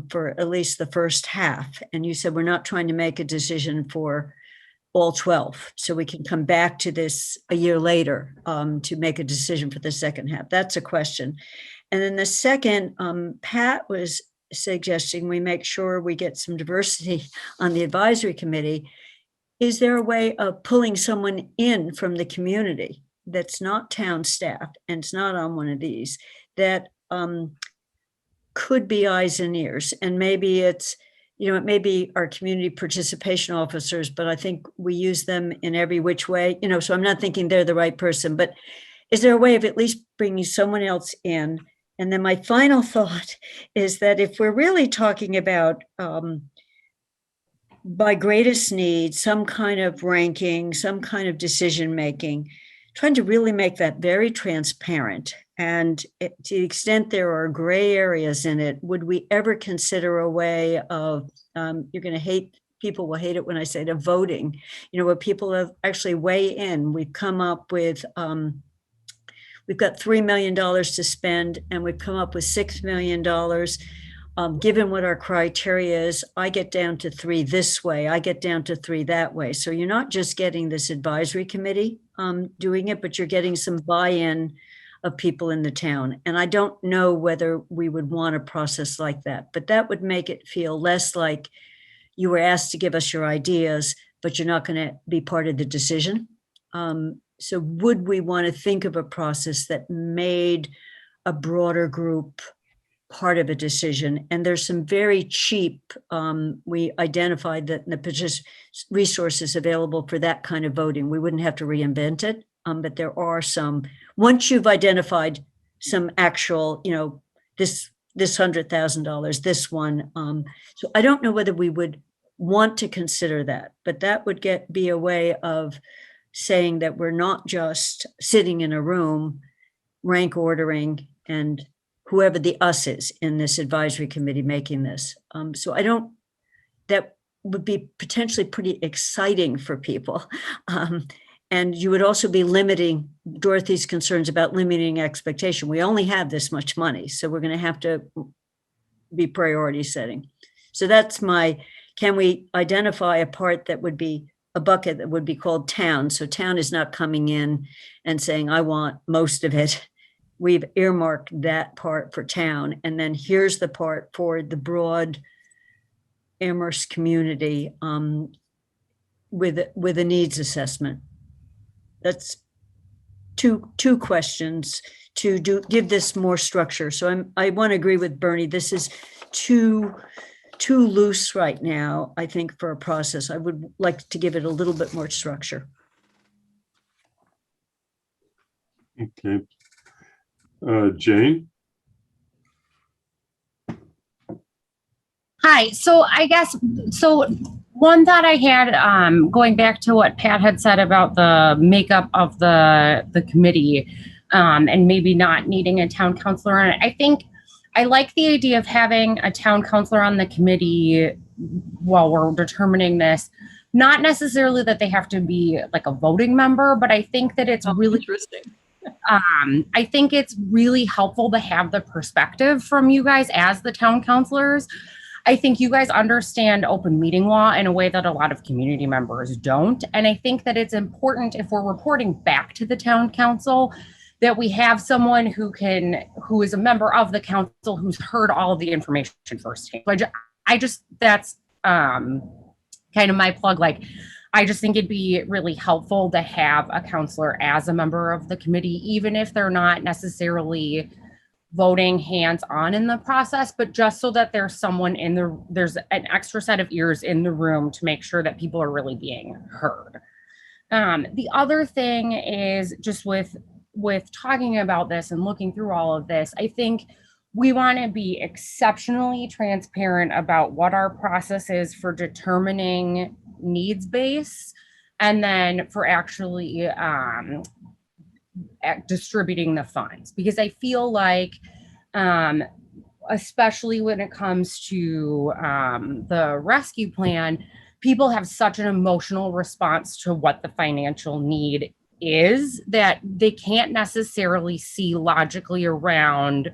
for at least the first half? And you said we're not trying to make a decision for all 12. So we can come back to this a year later to make a decision for the second half. That's a question. And then the second, Pat was suggesting we make sure we get some diversity on the advisory committee. Is there a way of pulling someone in from the community that's not town staff and it's not on one of these, that could be eyes and ears? And maybe it's, it may be our community participation officers, but I think we use them in every which way, so I'm not thinking they're the right person, but is there a way of at least bringing someone else in? And then my final thought is that if we're really talking about by greatest need, some kind of ranking, some kind of decision-making, trying to really make that very transparent. And to the extent there are gray areas in it, would we ever consider a way of, people will hate it when I say the voting, where people have actually weigh in. We've come up with, we've got $3 million to spend, and we've come up with $6 million. Given what our criteria is, I get down to 3 this way, I get down to 3 that way. So you're not just getting this advisory committee doing it, but you're getting some buy-in of people in the town. And I don't know whether we would want a process like that, but that would make it feel less like you were asked to give us your ideas, but you're not going to be part of the decision. So would we want to think of a process that made a broader group part of a decision? And there's some very cheap, we identified that the resources available for that kind of voting. We wouldn't have to reinvent it, but there are some, once you've identified some actual, this $100,000, this one. So I don't know whether we would want to consider that, but that would be a way of saying that we're not just sitting in a room, rank ordering, and whoever the us is in this advisory committee making this. So that would be potentially pretty exciting for people. And you would also be limiting Dorothy's concerns about limiting expectation. We only have this much money, so we're going to have to be priority setting. So that's can we identify a part that would be a bucket that would be called town? So town is not coming in and saying, I want most of it. We've earmarked that part for town. And then here's the part for the broad Amherst community with a needs assessment. That's two questions to give this more structure. So I want to agree with Bernie. This is too loose right now, I think, for a process. I would like to give it a little bit more structure. Okay. Jane? Hi. So I guess, one thought I had, going back to what Pat had said about the makeup of the committee, and maybe not needing a town councilor on it. I think I like the idea of having a town councilor on the committee while we're determining this. Not necessarily that they have to be like a voting member, but I think that it's really interesting. I think it's really helpful to have the perspective from you guys as the town councilors. I think you guys understand open meeting law in a way that a lot of community members don't. And I think that it's important, if we're reporting back to the town council, that we have someone who is a member of the council who's heard all of the information firsthand. So that's kind of my plug. Like, I just think it'd be really helpful to have a counselor as a member of the committee, even if they're not necessarily voting hands-on in the process, but just so that there's an extra set of ears in the room to make sure that people are really being heard. The other thing is just with talking about this and looking through all of this, I think we want to be exceptionally transparent about what our process is for determining needs base, and then for actually distributing the funds, because I feel like especially when it comes to the rescue plan, people have such an emotional response to what the financial need is that they can't necessarily see logically around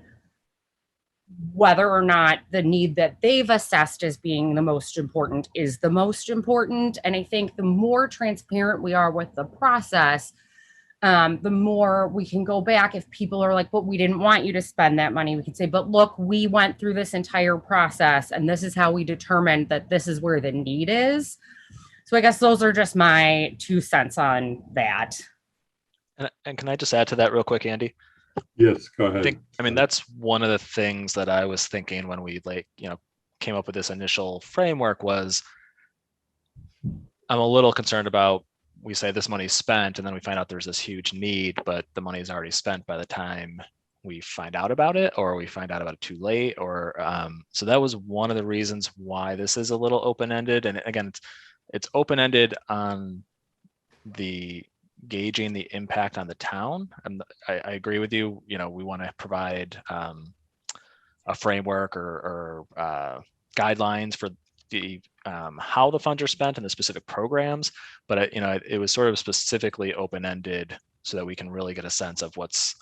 whether or not the need that they've assessed as being the most important is the most important. And I think the more transparent we are with the process, the more we can go back. If people are like, but we didn't want you to spend that money, we can say, but look, we went through this entire process and this is how we determined that this is where the need is. So I guess those are just my 2 cents on that. And can I just add to that real quick, Andy? Yes, go ahead. I mean, that's one of the things that I was thinking when we came up with this initial framework was I'm a little concerned about, we say this money's spent and then we find out there's this huge need, but the money is already spent by the time we find out about it, or we find out about it too late, or so that was one of the reasons why this is a little open-ended. And again, it's open-ended on the gauging the impact on the town. And I agree with you. We want to provide a framework or guidelines for the how the funds are spent and the specific programs, but it was sort of specifically open-ended so that we can really get a sense of what's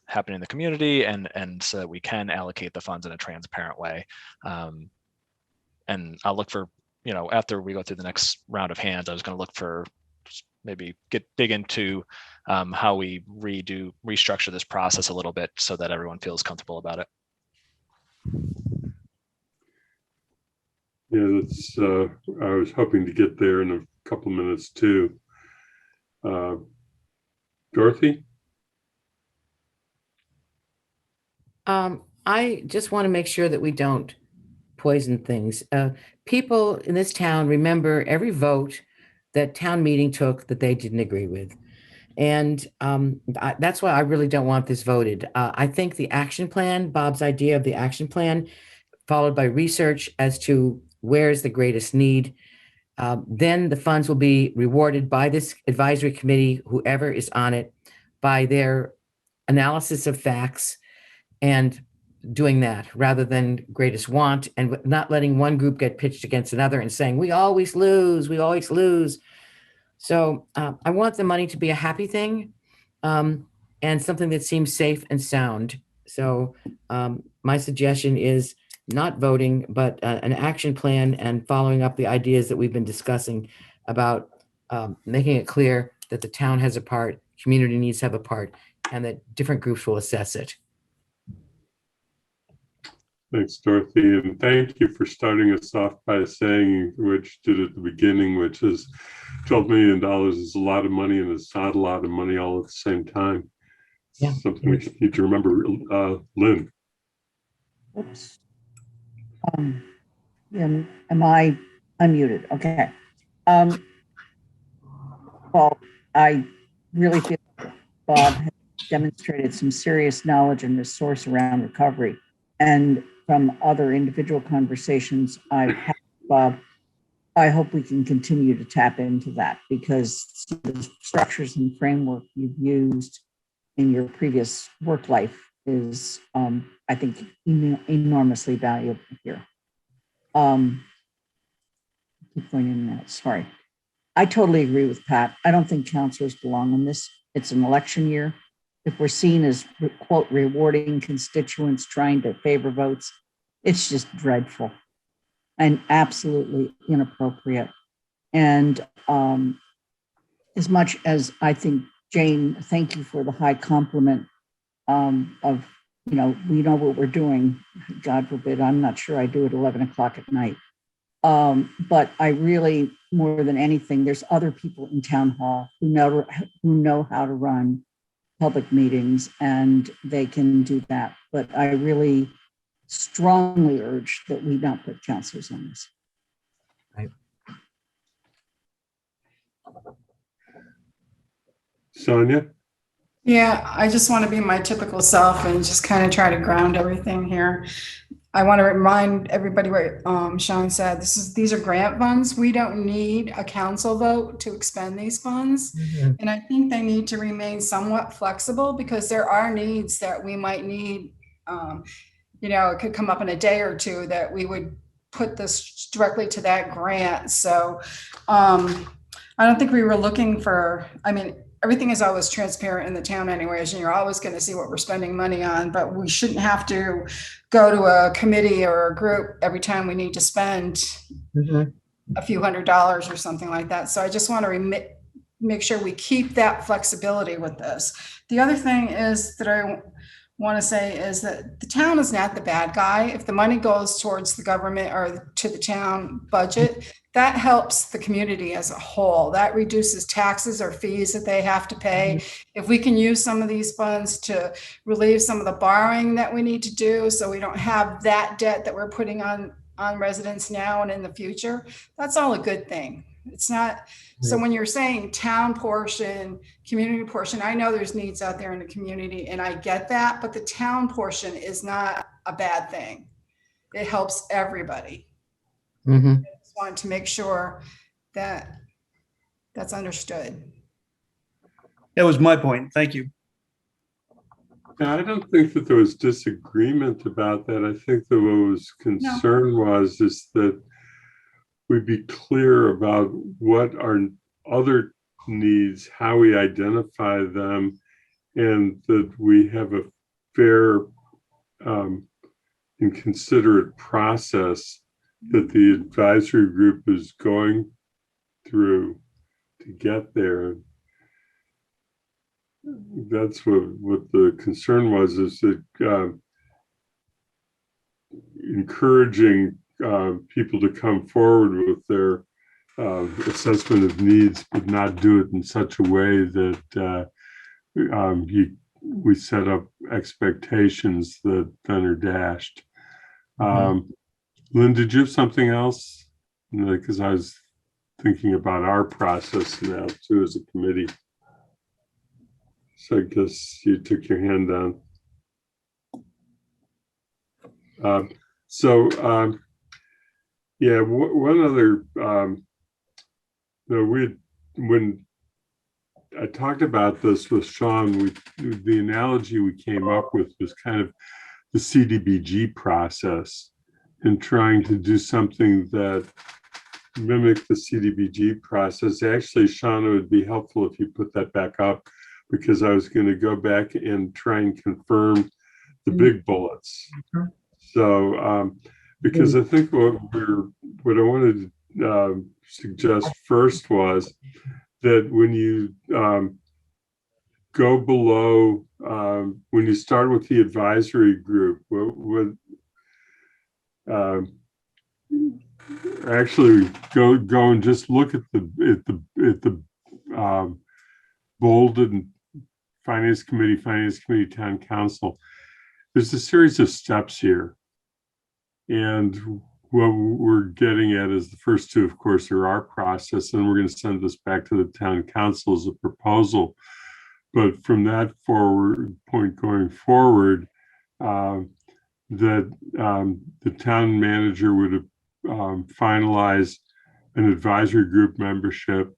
happening in the community, and so that we can allocate the funds in a transparent way. And I'll look for, after we go through the next round of hands, I was going to look for maybe dig into how we restructure this process a little bit so that everyone feels comfortable about it. Yeah, that's. I was hoping to get there in a couple minutes too. Dorothy? I just want to make sure that we don't poison things. People in this town remember every vote that town meeting took that they didn't agree with. And that's why I really don't want this voted. I think the action plan, Bob's idea of the action plan, followed by research as to where's the greatest need, then the funds will be rewarded by this advisory committee, whoever is on it, by their analysis of facts and doing that rather than greatest want, and not letting one group get pitched against another and saying, we always lose, we always lose. So I want the money to be a happy thing and something that seems safe and sound. So my suggestion is not voting, but an action plan and following up the ideas that we've been discussing about making it clear that the town has a part, community needs to have a part, and that different groups will assess it. Thanks, Dorothy, and thank you for starting us off by saying, which you did at the beginning, which is $12 million is a lot of money, and it's not a lot of money all at the same time. Yeah. Something we need to remember. Lynn. Oops. Am I unmuted? Okay. Well, I really feel Bob has demonstrated some serious knowledge and resource around recovery. And from other individual conversations I've had with Bob, I hope we can continue to tap into that, because the structures and framework you've used in your previous work life is, I think, enormously valuable here. Keep going in and out, sorry. I totally agree with Pat. I don't think counselors belong in this. It's an election year. If we're seen as, quote, rewarding constituents trying to favor votes, it's just dreadful and absolutely inappropriate. And as much as I think Jane, thank you for the high compliment of, we know what we're doing. God forbid, I'm not sure I do at 11 o'clock at night. But I really, more than anything, there's other people in town hall who know how to run public meetings, and they can do that. But I really strongly urge that we not put counselors on this. Sonia? Yeah, I just want to be my typical self and just kind of try to ground everything here. I want to remind everybody what Sean said. These are grant funds. We don't need a council vote to expend these funds. Mhm. And I think they need to remain somewhat flexible because there are needs that we might need. It could come up in a day or two that we would put this directly to that grant. So I don't think we were looking for, everything is always transparent in the town anyways, and you're always going to see what we're spending money on, but we shouldn't have to go to a committee or a group every time we need to spend a few $100s or something like that. So I just want to make sure we keep that flexibility with this. The other thing is that I want to say is that the town is not the bad guy. If the money goes towards the government or to the town budget, that helps the community as a whole. That reduces taxes or fees that they have to pay. If we can use some of these funds to relieve some of the borrowing that we need to do, so we don't have that debt that we're putting on residents now and in the future, that's all a good thing. It's not. So when you're saying town portion, community portion, I know there's needs out there in the community and I get that, but the town portion is not a bad thing. It helps everybody. I just wanted to make sure that that's understood. That was my point. Thank you. Yeah, I don't think that there was disagreement about that. I think the what was concern was is that we be clear about what our other needs, how we identify them, and that we have a fair and considerate process that the advisory group is going through to get there. That's what the concern was, is that encouraging people to come forward with their assessment of needs, but not do it in such a way that we set up expectations that then are dashed. Lynn, did you have something else? Because I was thinking about our process now too as a committee. So I guess you took your hand down. Yeah, one other, when I talked about this with Sean, the analogy we came up with was kind of the CDBG process and trying to do something that mimicked the CDBG process. Actually, Sean, it would be helpful if you put that back up, because I was going to go back and try and confirm the big bullets. So, because I think what I wanted to suggest first was that when you go below, when you start with the advisory group, actually go and just look at the bolded Finance Committee, Town Council. There's a series of steps here. And what we're getting at is the first two, of course, are our process, and we're going to send this back to the Town Council as a proposal. But from that point going forward, that the town manager would finalize an advisory group membership,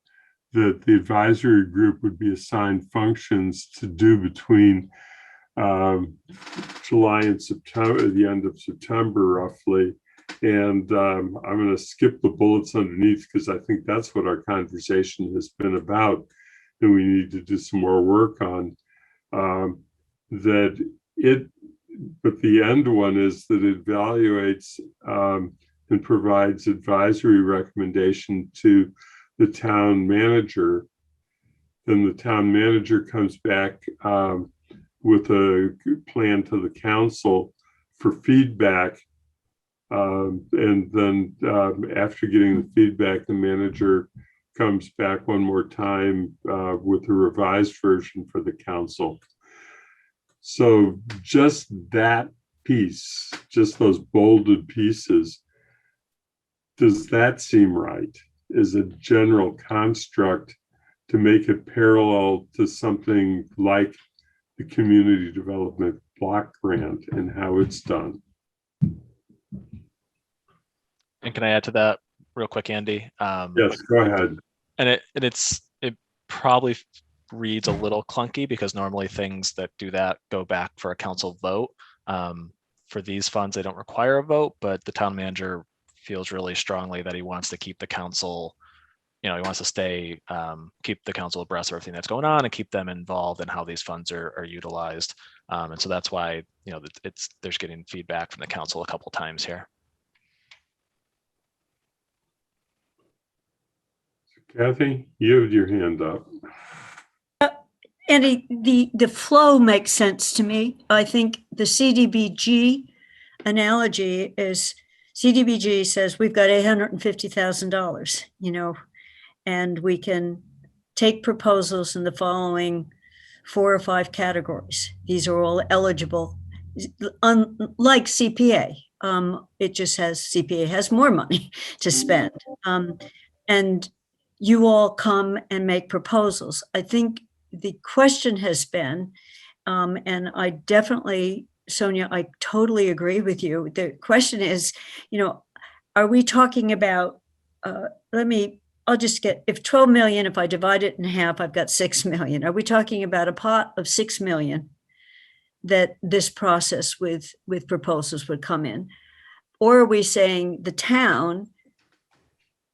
that the advisory group would be assigned functions to do between July and September, the end of September, roughly. And I'm going to skip the bullets underneath because I think that's what our conversation has been about, and we need to do some more work on. But the end one is that it evaluates and provides advisory recommendation to the town manager Then the town manager comes back with a plan to the council for feedback. And then after getting the feedback, the manager comes back one more time with a revised version for the council. So just that piece, just those bolded pieces, does that seem right as a general construct to make it parallel to something like the community development block grant and how it's done? And can I add to that real quick, Andy? Yes, go ahead. And it probably reads a little clunky because normally things that do that go back for a council vote. For these funds, they don't require a vote, but the town manager feels really strongly that he wants to keep the council, he wants to stay, keep the council abreast of everything that's going on and keep them involved in how these funds are utilized. And so that's why, there's getting feedback from the council a couple times here. Kathy, you have your hand up. Andy, the flow makes sense to me. I think the CDBG analogy is CDBG says we've got $850,000, and we can take proposals in the following 4 or 5 categories. These are all eligible, unlike CPA. It just has CPA has more money to spend. And you all come and make proposals. I think the question has been, and I definitely, Sonia, I totally agree with you. The question is, are we talking about, I'll just get, if 12 million, if I divide it in half, I've got 6 million. Are we talking about a pot of 6 million that this process with proposals would come in? Or are we saying the town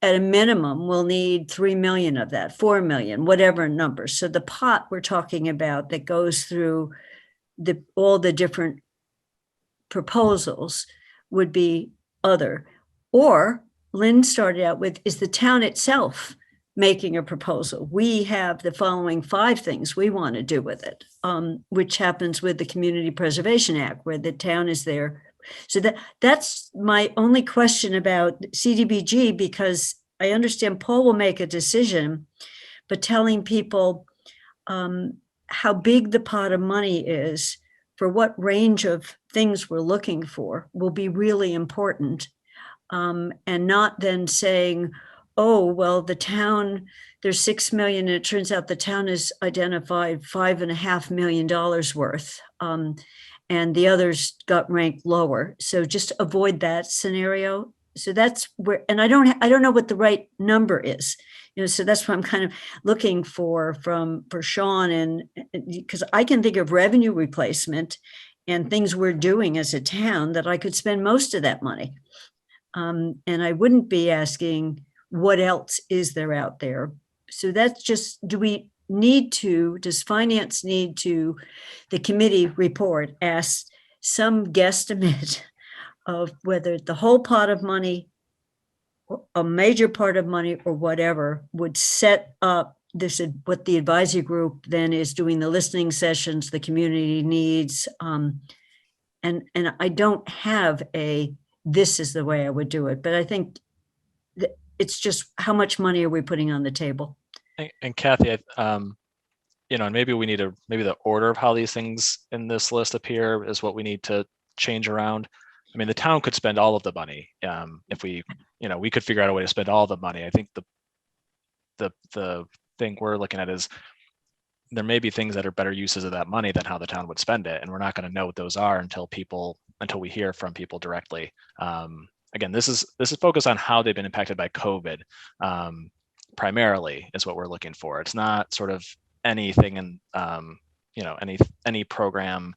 at a minimum will need 3 million of that, 4 million, whatever number. So the pot we're talking about that goes through all the different proposals would be other. Or Lynn started out with, is the town itself making a proposal? We have the following 5 things we want to do with it, which happens with the Community Preservation Act, where the town is there. So that's my only question about CDBG, because I understand Paul will make a decision, but telling people how big the pot of money is for what range of things we're looking for will be really important. And not then saying, oh, well, the town, there's 6 million, and it turns out the town has identified $5.5 million worth. And the others got ranked lower. So just avoid that scenario. So that's where, and I don't know what the right number is, so that's what I'm kind of looking for Sean, and because I can think of revenue replacement and things we're doing as a town that I could spend most of that money. And I wouldn't be asking what else is there out there. So that's just, does finance need to, the committee report ask some guesstimate of whether the whole pot of money, a major part of money, or whatever would set up this, what the advisory group then is doing the listening sessions, the community needs. And I don't have this is the way I would do it, but I think that it's just how much money are we putting on the table? And Kathy, and maybe maybe the order of how these things in this list appear is what we need to change around. I mean, the town could spend all of the money if we could figure out a way to spend all the money. I think the thing we're looking at is there may be things that are better uses of that money than how the town would spend it, and we're not going to know what those are until we hear from people directly. Again, this is focused on how they've been impacted by COVID. Primarily is what we're looking for. It's not sort of anything in any program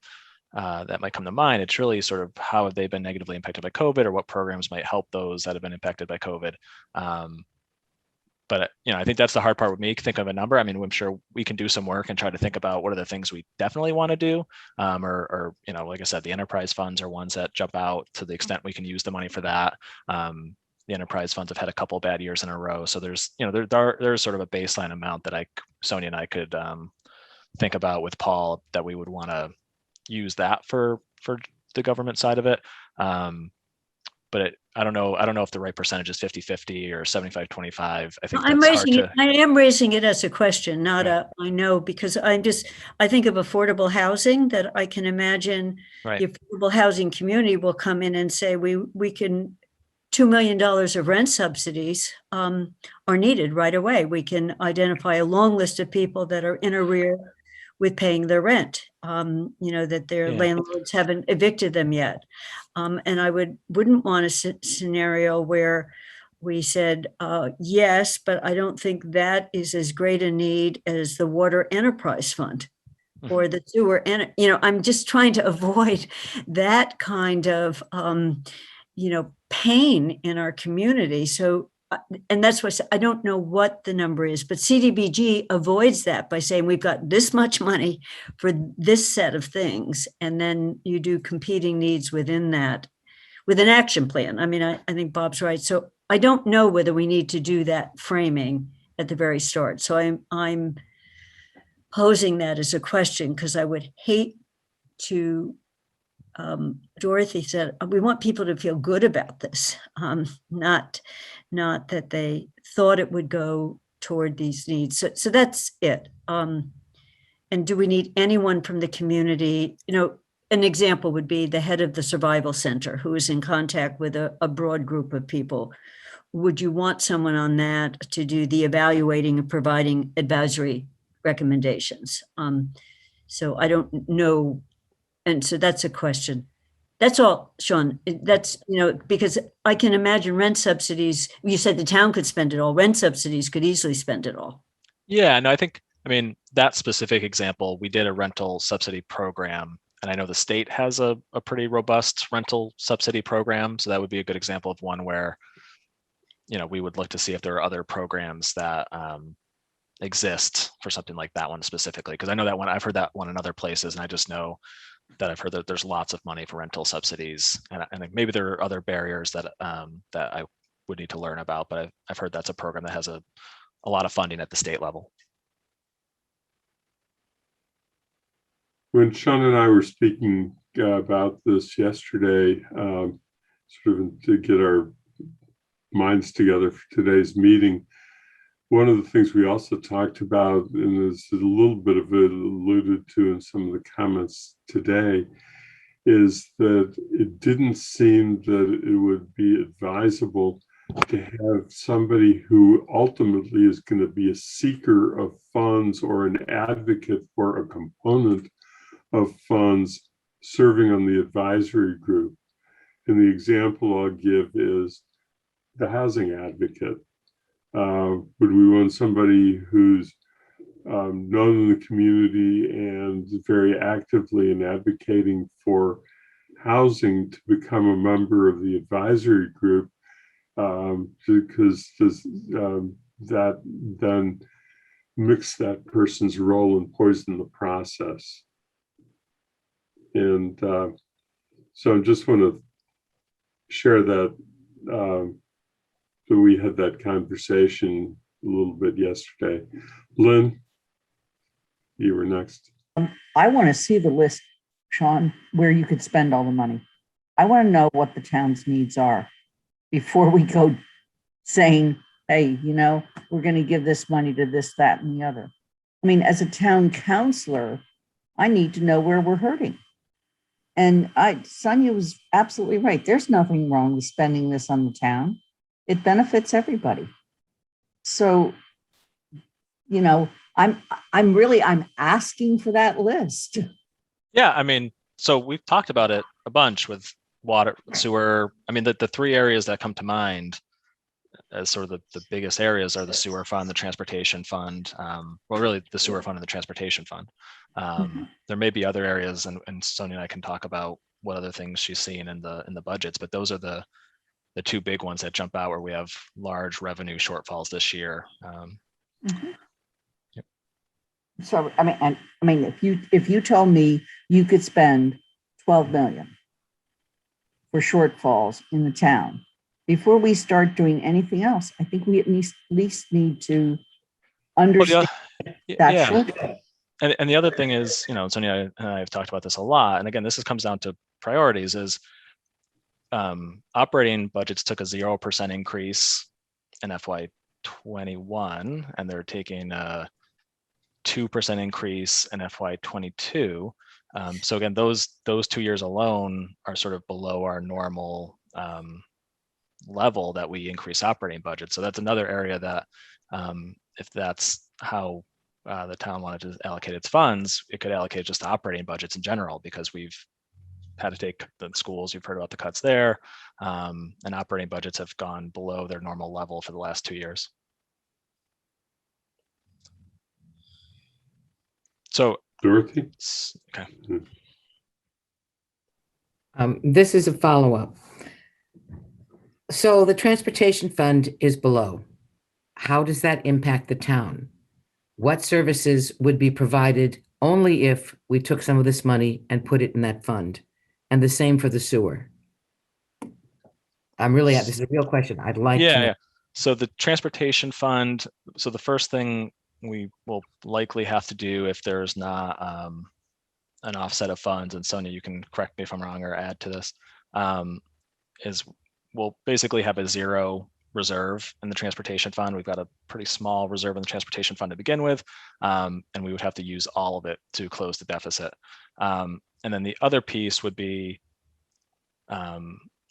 that might come to mind. It's really sort of how have they been negatively impacted by COVID, or what programs might help those that have been impacted by COVID. But I think that's the hard part with me. Think of a number. I mean, I'm sure we can do some work and try to think about what are the things we definitely want to do, or like I said, the enterprise funds are ones that jump out to the extent we can use the money for that. the enterprise funds have had a couple bad years in a row. So there's, there's sort of a baseline amount that Sonia and I could think about with Paul that we would want to use that for the government side of it. But I don't know if the right percentage is 50-50 or 75-25. I think that's hard to. I am raising it as a question, not I know, because I think of affordable housing, that I can imagine Right. the affordable housing community will come in and say, we can, $2 million of rent subsidies are needed right away. We can identify a long list of people that are in arrear with paying their rent, that their landlords haven't evicted them yet. And I wouldn't want a scenario where we said, yes, but I don't think that is as great a need as the water enterprise fund or the sewer. And, I'm just trying to avoid that kind of, pain in our community. So, and that's why I don't know what the number is, but CDBG avoids that by saying we've got this much money for this set of things. And then you do competing needs within that with an action plan. I mean, I think Bob's right. So I don't know whether we need to do that framing at the very start. So I'm posing that as a question because I would hate to, Dorothy said, we want people to feel good about this, not that they thought it would go toward these needs. So that's it. And do we need anyone from the community? An example would be the head of the survival center who is in contact with a broad group of people. Would you want someone on that to do the evaluating and providing advisory recommendations? So I don't know. And so that's a question. That's all, Sean. That's, because I can imagine rent subsidies. You said the town could spend it all. Rent subsidies could easily spend it all. Yeah, no, I mean, that specific example, we did a rental subsidy program, and I know the state has a pretty robust rental subsidy program. So that would be a good example of one where, we would look to see if there are other programs that exist for something like that one specifically. Because I know that one, I've heard that one in other places, and I just know that I've heard that there's lots of money for rental subsidies, and maybe there are other barriers that that I would need to learn about. But I've heard that's a program that has a lot of funding at the state level. When Sean and I were speaking about this yesterday, sort of to get our minds together for today's meeting, one of the things we also talked about, and is a little bit of it alluded to in some of the comments today, is that it didn't seem that it would be advisable to have somebody who ultimately is going to be a seeker of funds or an advocate for a component of funds serving on the advisory group. And the example I'll give is the housing advocate. Would we want somebody who's known in the community and very actively in advocating for housing to become a member of the advisory group? Because that then mix that person's role and poison the process. And so I just want to share that we had that conversation a little bit yesterday. Lynn, you were next. I want to see the list, Sean, where you could spend all the money. I want to know what the town's needs are before we go saying, hey, we're going to give this money to this, that, and the other. I mean, as a town councilor, I need to know where we're hurting. And Sonia was absolutely right. There's nothing wrong with spending this on the town. It benefits everybody. So, I'm asking for that list. Yeah, I mean, so we've talked about it a bunch with water, sewer. I mean, the three areas that come to mind as sort of the biggest areas are the sewer fund, the transportation fund. Well, really the sewer fund and the transportation fund. There may be other areas, and Sonia and I can talk about what other things she's seeing in the budgets, but those are the two big ones that jump out where we have large revenue shortfalls this year. Yep. So I mean, if you told me you could spend $12 million for shortfalls in the town, before we start doing anything else, I think we at least need to Well, understand that yeah. shortfall. And the other thing is, you know, Sonia and I have talked about this a lot. And again, this comes down to priorities is operating budgets took a 0% increase in FY21, and they're taking a 2% increase in FY22. So again, those 2 years alone are sort of below our normal level that we increase operating budget. So that's another area that if that's how the town wanted to allocate its funds, it could allocate just to operating budgets in general, because we've had to take the schools, you've heard about the cuts there, and operating budgets have gone below their normal level for the last 2 years. So Dorothy? Okay. This is a follow-up. So the transportation fund is below. How does that impact the town? What services would be provided only if we took some of this money and put it in that fund? And the same for the sewer. This is a real question. I'd like to know. Yeah. So the transportation fund, so the first thing we will likely have to do if there's not an offset of funds, and Sonia, you can correct me if I'm wrong or add to this, is we'll basically have a zero reserve in the transportation fund. We've got a pretty small reserve in the transportation fund to begin with, and we would have to use all of it to close the deficit. And then the other piece would be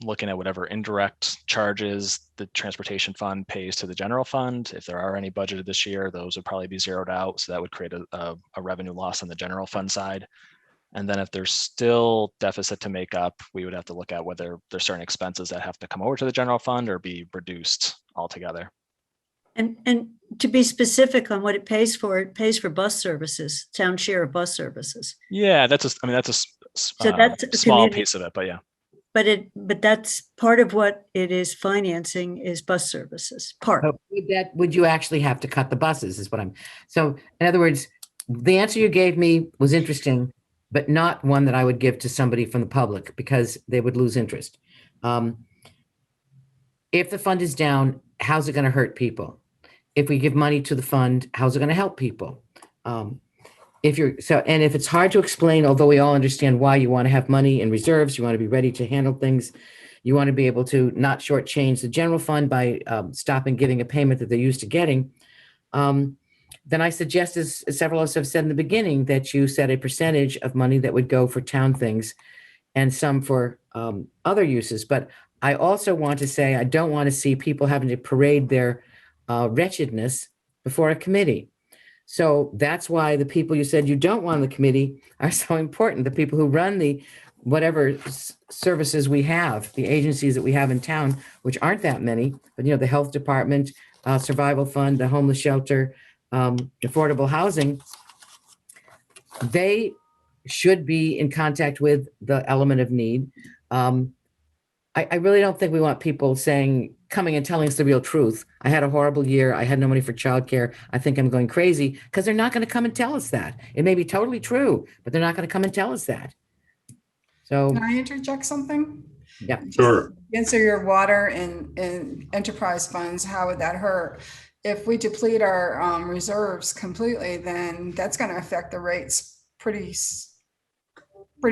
looking at whatever indirect charges the transportation fund pays to the general fund. If there are any budgeted this year, those would probably be zeroed out. So that would create a revenue loss on the general fund side. And then if there's still deficit to make up, we would have to look at whether there's certain expenses that have to come over to the general fund or be reduced altogether. And to be specific on what it pays for bus services, town share of bus services. Yeah, that's a small piece of it, but yeah. But that's part of what it is financing is bus services. Part. Would you actually have to cut the buses is what so in other words, the answer you gave me was interesting, but not one that I would give to somebody from the public because they would lose interest. If the fund is down, how's it going to hurt people? If we give money to the fund, how's it going to help people? If it's hard to explain, although we all understand why you want to have money in reserves, you want to be ready to handle things. You want to be able to not shortchange the general fund by stopping giving a payment that they're used to getting. Then I suggest, as several of us have said in the beginning, that you set a percentage of money that would go for town things and some for other uses. But I also want to say, I don't want to see people having to parade their wretchedness before a committee. So that's why the people you said you don't want on the committee are so important. The people who run the whatever services we have, the agencies that we have in town, which aren't that many, but the health department, survival fund, the homeless shelter, affordable housing, they should be in contact with the element of need. I really don't think we want people coming and telling us the real truth. I had a horrible year. I had no money for childcare. I think I'm going crazy, because they're not going to come and tell us that. It may be totally true, but they're not going to come and tell us that. So Can I interject something? Yeah, sure. Answer your water and enterprise funds, how would that hurt? If we deplete our reserves completely, then that's going to affect the rates pretty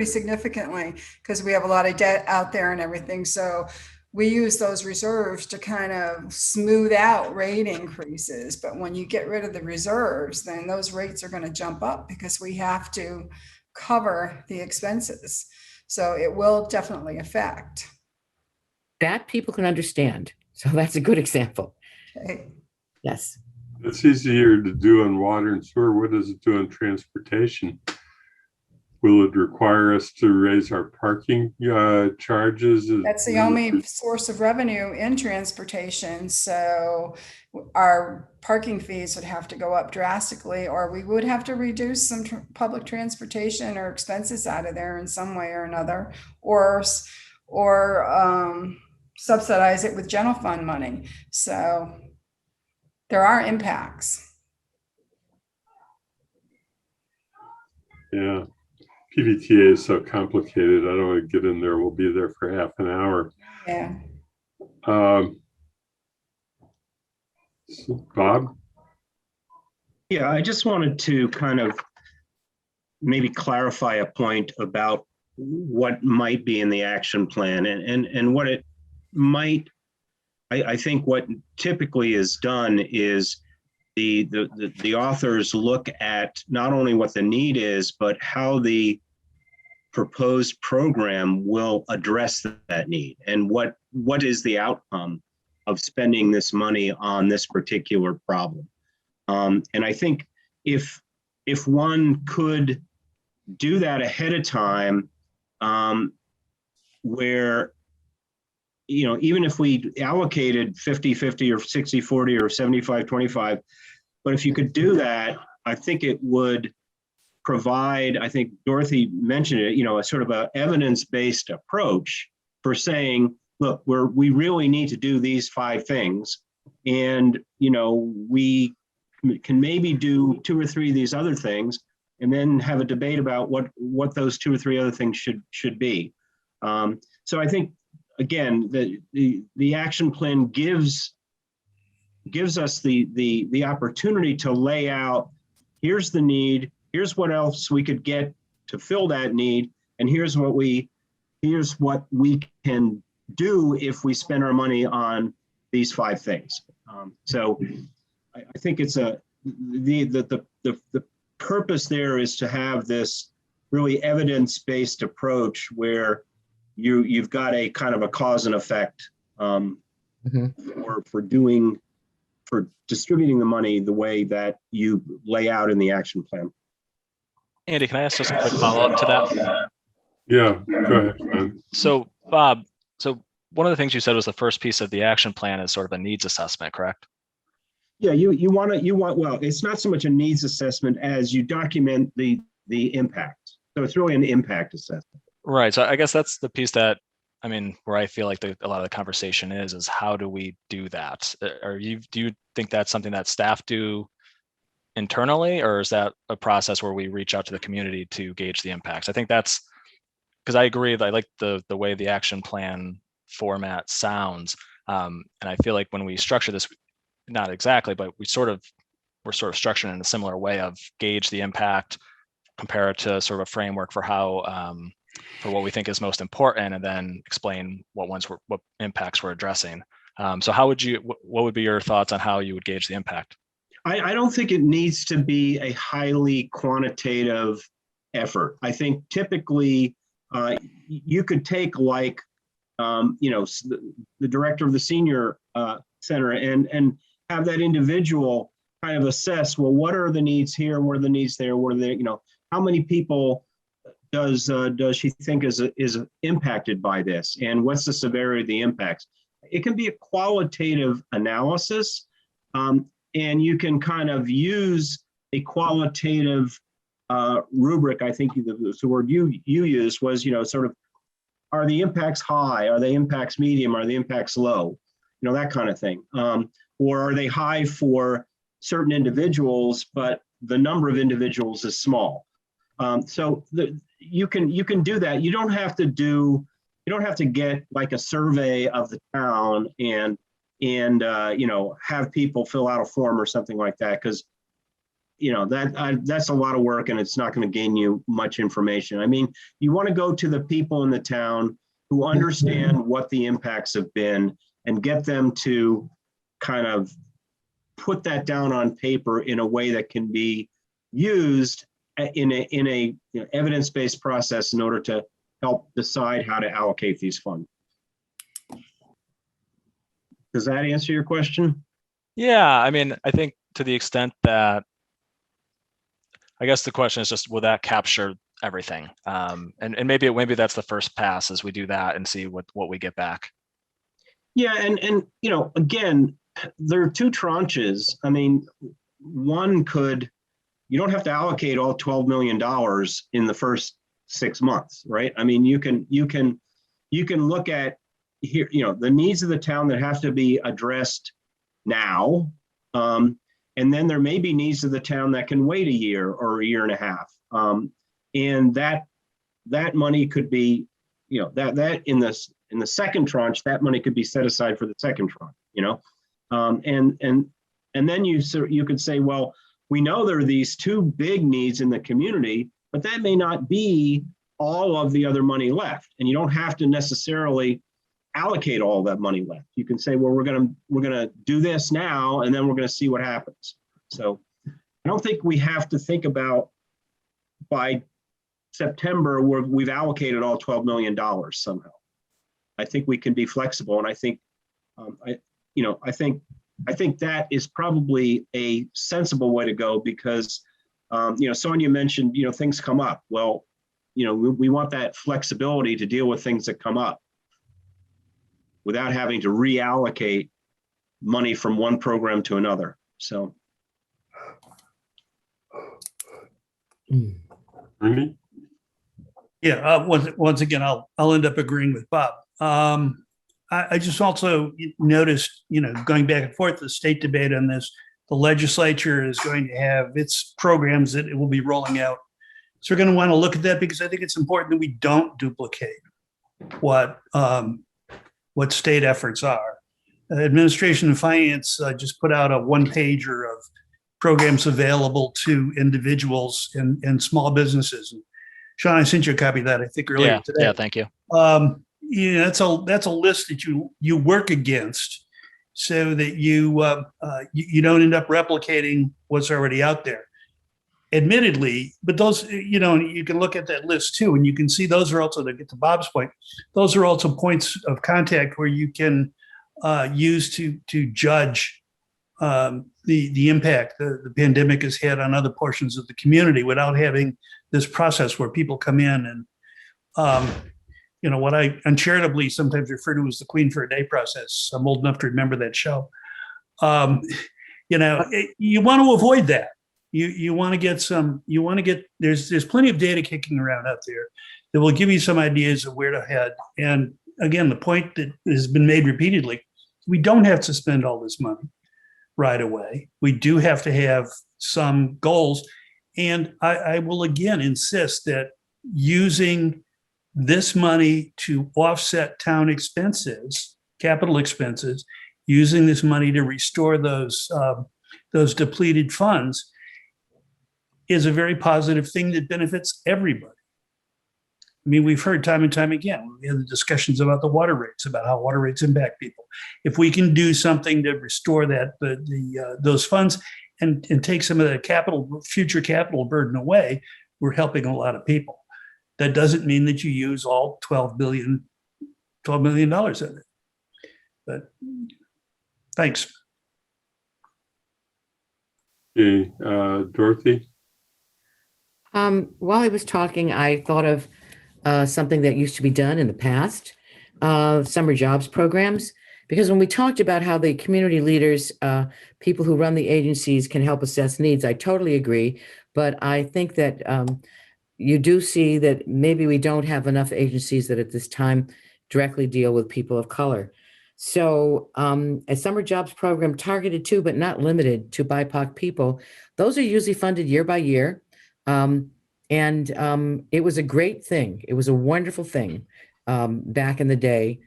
significantly, because we have a lot of debt out there and everything. So we use those reserves to kind of smooth out rate increases. But when you get rid of the reserves, then those rates are going to jump up because we have to cover the expenses. So it will definitely affect. that people can understand. So that's a good example. Okay. Yes. It's easier to do on water and sewer. What does it do on transportation? Will it require us to raise our parking charges? That's the only source of revenue in transportation. So our parking fees would have to go up drastically, or we would have to reduce some public transportation or expenses out of there in some way or another, or subsidize it with general fund money. So there are impacts. Yeah. PVTA is so complicated. I don't want to get in there. We'll be there for half an hour. Yeah. Bob? Yeah, I just wanted to kind of maybe clarify a point about what might be in the action plan and what it might. I think what typically is done is the authors look at not only what the need is, but how the proposed program will address that need and what is the outcome of spending this money on this particular problem. And I think if one could do that ahead of time, where, you know, even if we allocated 50-50 or 60-40 or 75-25, but if you could do that, I think it would provide, I think Dorothy mentioned it, you know, a sort of a evidence-based approach for saying, look, we really need to do these 5 things. And, you know, we can maybe do 2 or 3 of these other things and then have a debate about what those 2 or 3 other things should be. So I think, again, the action plan gives us the opportunity to lay out, here's the need, here's what else we could get to fill that need, and here's what we can do if we spend our money on these 5 things. So I think it's the purpose there is to have this really evidence-based approach where you've got a kind of a cause and effect for distributing the money the way that you lay out in the action plan. Andy, can I ask just a quick follow-up to that? Yeah, go ahead, man. So Bob, so one of the things you said was the first piece of the action plan is sort of a needs assessment, correct? Yeah, well, it's not so much a needs assessment as you document the impact. So it's really an impact assessment. Right. So I guess that's the piece that, I mean, where I feel like a lot of the conversation is how do we do that? Do you think that's something that staff do internally, or is that a process where we reach out to the community to gauge the impacts? I think that's because I agree that I like the way the action plan format sounds. And I feel like when we structure this, not exactly, but we're sort of structured in a similar way of gauge the impact, compare it to sort of a framework for how for what we think is most important, and then explain what impacts we're addressing. So what would be your thoughts on how you would gauge the impact? I don't think it needs to be a highly quantitative effort. I think typically you could take like, you know, the director of the senior center and have that individual kind of assess, well, what are the needs here? What are the needs there? What are they, you know, how many people does she think is impacted by this? And what's the severity of the impacts? It can be a qualitative analysis, and you can kind of use a qualitative rubric. I think the word you used was, you know, sort of, are the impacts high? Are the impacts medium? Are the impacts low? You know, that kind of thing. Or are they high for certain individuals, but the number of individuals is small? So you can do that. You don't have to get like a survey of the town and you know, have people fill out a form or something like that, because you know that's a lot of work and it's not going to gain you much information. I mean, you want to go to the people in the town who understand what the impacts have been and get them to kind of put that down on paper in a way that can be used in a you know, evidence-based process in order to help decide how to allocate these funds. Does that answer your question? Yeah, I mean, I think to the extent that, I guess the question is just, will that capture everything? And maybe that's the first pass as we do that and see what we get back. Yeah, and you know, again, there are 2 tranches. I mean, one could, you don't have to allocate all $12 million in the first 6 months, right? I mean, you can look at here, you know, the needs of the town that have to be addressed now. And then there may be needs of the town that can wait a year or a year and a half. And that money could be, you know, that in this in the second tranche, that money could be set aside for the second tranche, and then you could say, well, we know there are these two big needs in the community, but that may not be all of the other money left. And you don't have to necessarily allocate all that money left. You can say, well, we're gonna do this now, and then we're gonna see what happens. So I don't think we have to think about by September we've allocated all $12 million somehow. I think we can be flexible, and I think I think that is probably a sensible way to go, because Sonia mentioned things come up. Well, we want that flexibility to deal with things that come up without having to reallocate money from one program to another. So. Ernie? Yeah, once again, I'll end up agreeing with Bob. I just also noticed, going back and forth, the state debate on this, the legislature is going to have its programs that it will be rolling out. So we're going to want to look at that, because I think it's important that we don't duplicate what state efforts are. Administration and Finance just put out a one-pager of programs available to individuals and small businesses. And Sean, I sent you a copy of that, I think, earlier today. Yeah, thank you. That's a list that you work against, so that you don't end up replicating what's already out there. Admittedly, but those, you can look at that list too, and you can see those are also, to get to Bob's point, those are also points of contact where you can use to judge the impact the pandemic has had on other portions of the community, without having this process where people come in and what I uncharitably sometimes refer to as the Queen for a Day process. I'm old enough to remember that show. You want to avoid that. You want to get there's plenty of data kicking around out there that will give you some ideas of where to head. And again, the point that has been made repeatedly, we don't have to spend all this money right away. We do have to have some goals. And I will again insist that using this money to offset town expenses, capital expenses, using this money to restore those depleted funds is a very positive thing that benefits everybody. I mean, we've heard time and time again, we have the discussions about the water rates, about how water rates impact people. If we can do something to restore that, those funds and take some of the future capital burden away, we're helping a lot of people. That doesn't mean that you use all $12 million of it. But thanks. Okay, Dorothy? While I was talking, I thought of something that used to be done in the past, summer jobs programs. Because when we talked about how the community leaders, people who run the agencies, can help assess needs, I totally agree. But I think that you do see that maybe we don't have enough agencies that at this time directly deal with people of color. So a summer jobs program targeted to, but not limited to, BIPOC people, those are usually funded year by year. It was a great thing. It was a wonderful thing back in the day.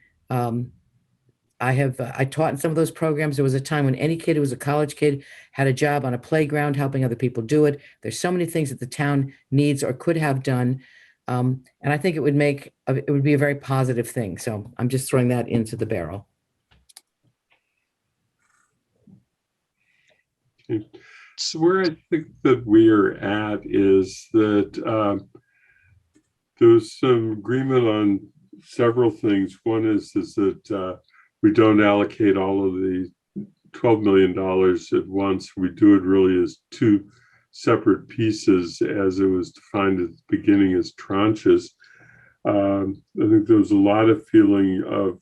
I taught in some of those programs. There was a time when any kid who was a college kid had a job on a playground helping other people do it. There's so many things that the town needs or could have done. And I think it would be a very positive thing. So I'm just throwing that into the barrel. Okay. So where I think that we are at is that there's some agreement on several things. One is that we don't allocate all of the $12 million at once. We do it really as two separate pieces, as it was defined at the beginning as tranches. I think there was a lot of feeling of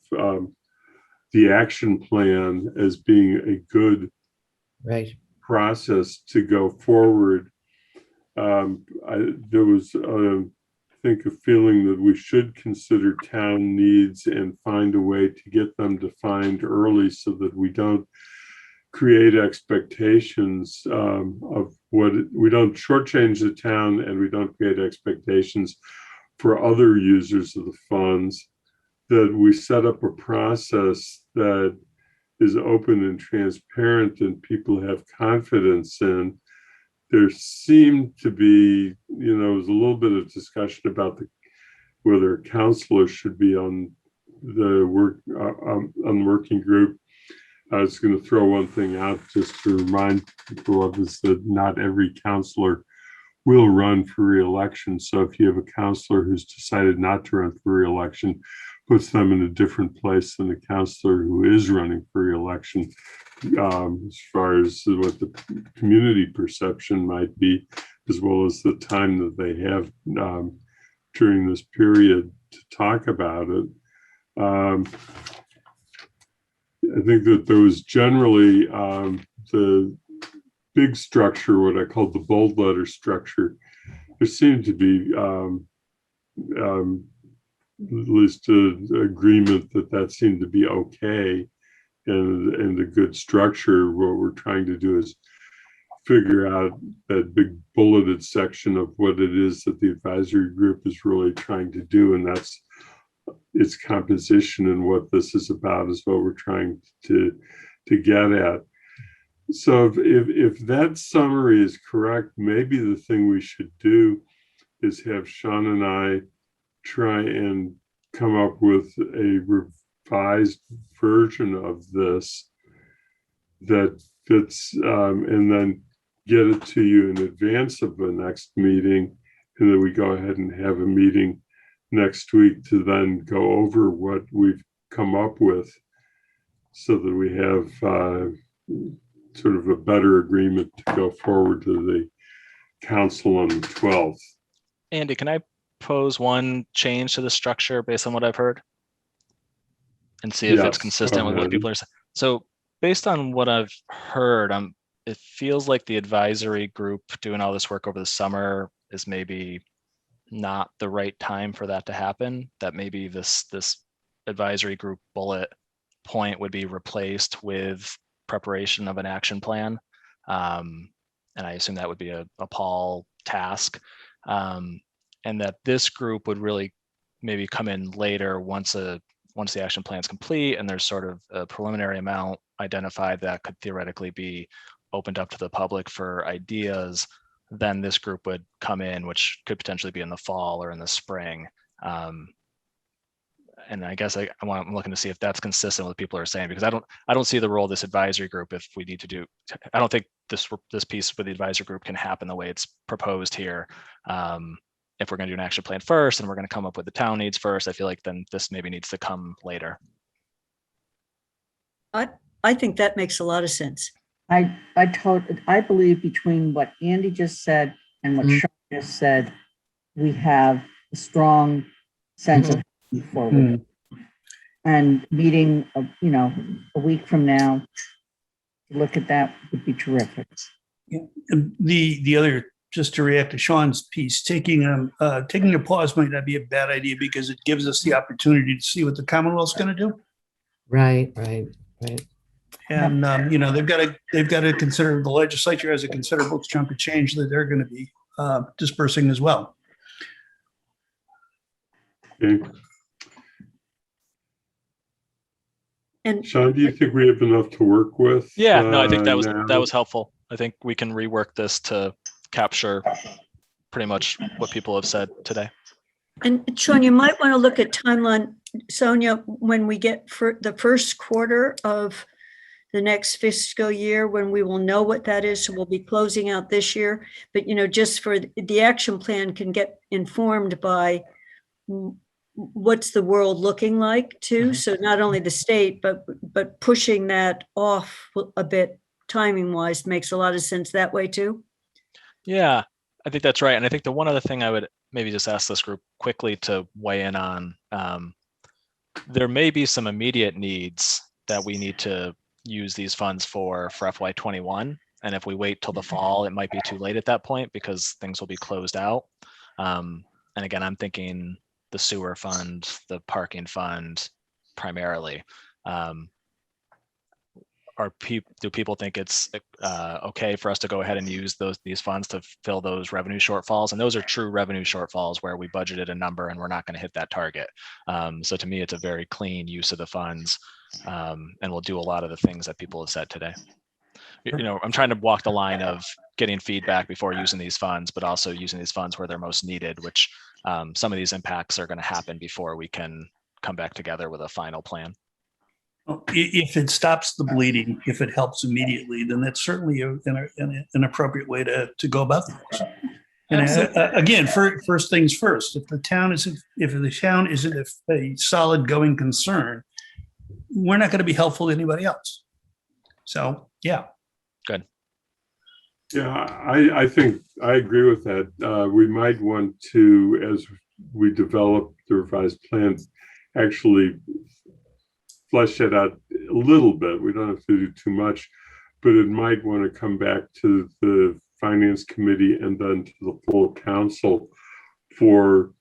the action plan as being a good process to go forward. There was, I think, a feeling that we should consider town needs and find a way to get them defined early so that we don't create expectations of what we don't shortchange the town, and we don't create expectations for other users of the funds that we set up a process that is open and transparent and people have confidence in. There seemed to be, there was a little bit of discussion about whether counselors should be on the working group. I was going to throw one thing out just to remind people of this, that not every counselor will run for re-election. So if you have a counselor who's decided not to run for re-election, puts them in a different place than a counselor who is running for re-election, as far as what the community perception might be, as well as the time that they have during this period to talk about it. I think that there was generally the big structure, what I call the bold letter structure. There seemed to be at least an agreement that seemed to be okay and a good structure. What we're trying to do is figure out that big bulleted section of what it is that the advisory group is really trying to do, and that's its composition, and what this is about is what we're trying to get at. So if that summary is correct, maybe the thing we should do is have Sean and I try and come up with a revised version of this that fits, and then get it to you in advance of the next meeting, and then we go ahead and have a meeting next week to then go over what we've come up with, so that we have sort of a better agreement to go forward to the council on the 12th. Andy, can I pose one change to the structure based on what I've heard? And see if it's consistent with what people are saying. So based on what I've heard, it feels like the advisory group doing all this work over the summer is maybe not the right time for that to happen. That maybe this advisory group bullet point would be replaced with preparation of an action plan. And I assume that would be a Paul task. And that this group would really maybe come in later once the action plan is complete and there's sort of a preliminary amount identified that could theoretically be opened up to the public for ideas. Then this group would come in, which could potentially be in the fall or in the spring. And I guess I'm looking to see if that's consistent with what people are saying, because I don't see the role of this advisory group if we need to do. I don't think this piece with the advisory group can happen the way it's proposed here. If we're going to do an action plan first and we're going to come up with the town needs first, I feel like then this maybe needs to come later. I think that makes a lot of sense. I believe between what Andy just said and what Sean just said, we have a strong sense of moving forward. And meeting, a week from now, to look at that would be terrific. Yeah. And the other, just to react to Sean's piece, taking a pause might not be a bad idea, because it gives us the opportunity to see what the Commonwealth's going to do. Right. And they've got to consider, the legislature has a considerable chunk of change that they're going to be dispersing as well. Okay. And Sean, do you think we have enough to work with? Yeah, no, I think that was helpful. I think we can rework this to capture pretty much what people have said today. And Sean, you might want to look at timeline, Sonia, when we get for the first quarter of the next fiscal year, when we will know what that is. So we'll be closing out this year, but just for the action plan can get informed by what's the world looking like too. So not only the state, but pushing that off a bit timing wise makes a lot of sense that way too. Yeah, I think that's right. And I think the one other thing I would maybe just ask this group quickly to weigh in on, there may be some immediate needs that we need to use these funds for FY21. And if we wait till the fall, it might be too late at that point because things will be closed out. And again, I'm thinking the sewer fund, the parking fund primarily. Are do people think it's okay for us to go ahead and use these funds to fill those revenue shortfalls? And those are true revenue shortfalls where we budgeted a number and we're not going to hit that target. So to me, it's a very clean use of the funds, and we'll do a lot of the things that people have said today. I'm trying to walk the line of getting feedback before using these funds, but also using these funds where they're most needed, which some of these impacts are going to happen before we can come back together with a final plan. If it stops the bleeding, if it helps immediately, then that's certainly an appropriate way to go about things. And again, first things first. If the town isn't a solid going concern, we're not going to be helpful to anybody else. So yeah. Good. Yeah, I think I agree with that. We might want to, as we develop the revised plan, actually flesh it out a little bit. We don't have to do too much, but it might want to come back to the finance committee and then to the full council for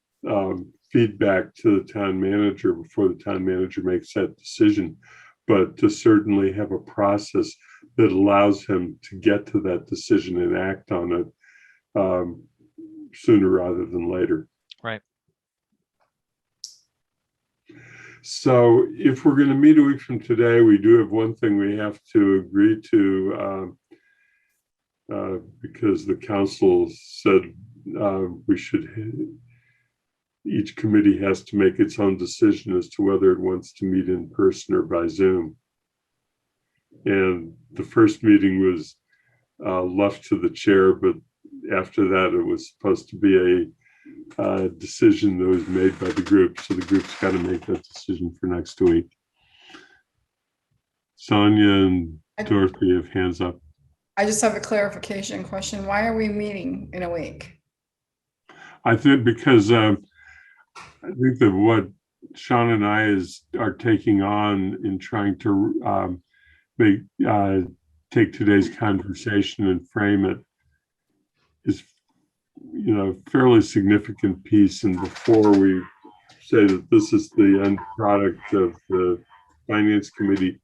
feedback to the town manager before the town manager makes that decision. But to certainly have a process that allows him to get to that decision and act on it sooner rather than later. Right. So if we're going to meet a week from today, we do have one thing we have to agree to because the council said each committee has to make its own decision as to whether it wants to meet in person or by Zoom. And the first meeting was left to the chair, but after that, it was supposed to be a decision that was made by the group. So the group's got to make that decision for next week. Sonia and Dorothy have hands up. I just have a clarification question. Why are we meeting in a week? I think because I think that what Sean and I are taking on in trying to take today's conversation and frame it is, fairly significant piece. And before we say that this is the end product of the finance committee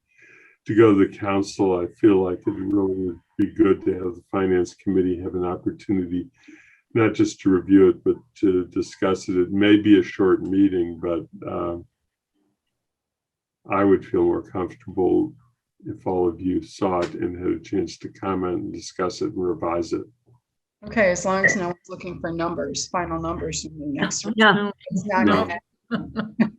to go to the council, I feel like it really would be good to have the finance committee have an opportunity, not just to review it, but to discuss it. It may be a short meeting, but I would feel more comfortable if all of you saw it and had a chance to comment and discuss it and revise it. Okay, as long as no one's looking for numbers, final numbers in the next week. No, It's not No. gonna-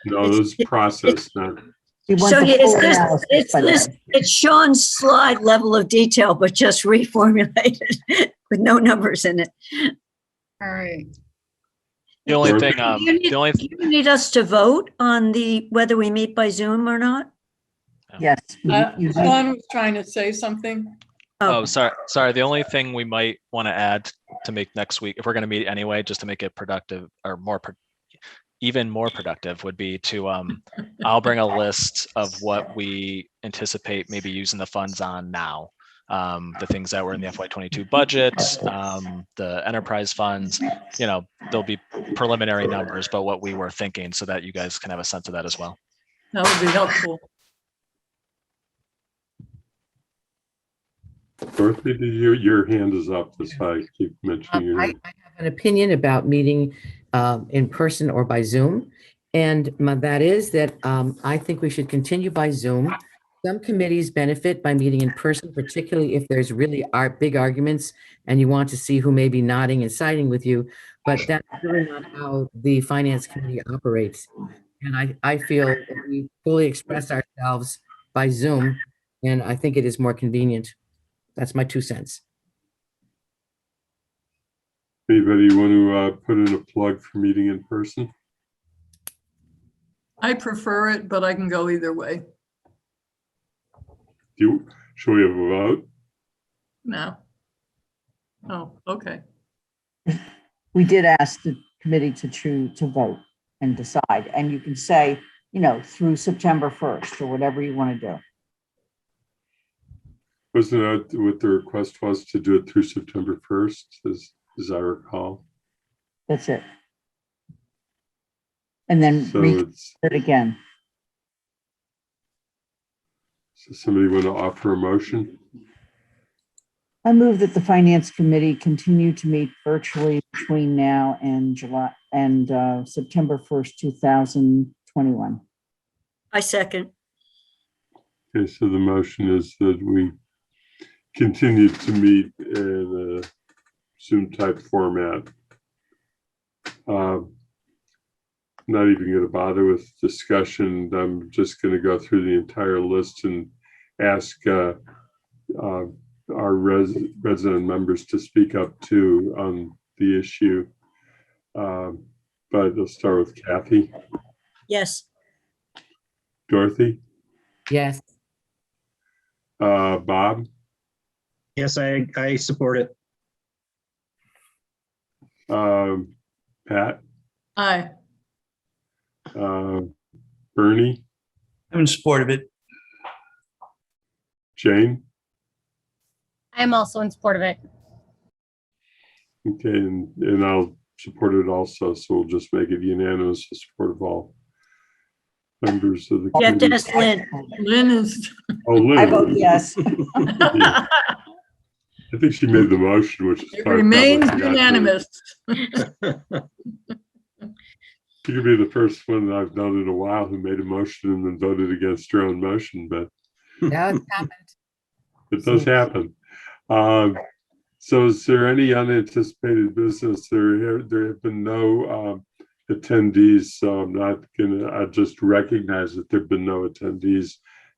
No, this is process, not. You want so the full analysis by the way. it's Sean's slide level of detail, but just reformulated with no numbers in it. All right. The only thing, Do you need us to vote on whether we meet by Zoom or not? Yes. you- Sean was trying to say something. oh, sorry. The only thing we might want to add to make next week, if we're going to meet anyway, just to make it productive or even more productive, would be to I'll bring a list of what we anticipate maybe using the funds on now. The things that were in the FY22 budget, the enterprise funds, there'll be preliminary numbers, but what we were thinking, so that you guys can have a sense of that as well. That would be helpful. Dorothy, your hand is up. That's why I keep mentioning your I name. have an opinion about meeting in person or by Zoom. And that is that I think we should continue by Zoom. Some committees benefit by meeting in person, particularly if there's really big arguments and you want to see who may be nodding and siding with you. But that's really not how the finance committee operates. And I feel that we fully express ourselves by Zoom, and I think it is more convenient. That's my 2 cents. Anybody want to put in a plug for meeting in person? I prefer it, but I can go either way. Shall we have a vote? No. Oh, okay. We did ask the committee to vote and decide, and you can say, through September 1st or whatever you want to do. Wasn't that what the request was, to do it through September 1st, as I recall? That's it. And then So read it's it again. So somebody want to offer a motion? I move that the Finance Committee continue to meet virtually between now and September 1st, 2021. I second. Okay, so the motion is that we continue to meet in a Zoom type format. Not even going to bother with discussion. I'm just going to go through the entire list and ask our resident members to speak up too on the issue. But let's start with Kathy. Yes. Dorothy? Yes. Bob? Yes, I support it. Pat? Aye. Bernie? I'm in support of it. Jane? I'm also in support of it. Okay, and I'll support it also, so we'll just make it unanimous in support of all members of the You have to committee. ask Lynn. Lynn is, Oh, Lynn. I vote yes. Yeah. I think she made the motion, which is it probably remains forgot to- unanimous. She could be the first one that I've known in a while who made a motion and then voted against her own motion, but Yeah, it's happened. it does happen. So is there any unanticipated business? There have been no attendees, so I'm not gonna, I just recognize that there've been no attendees,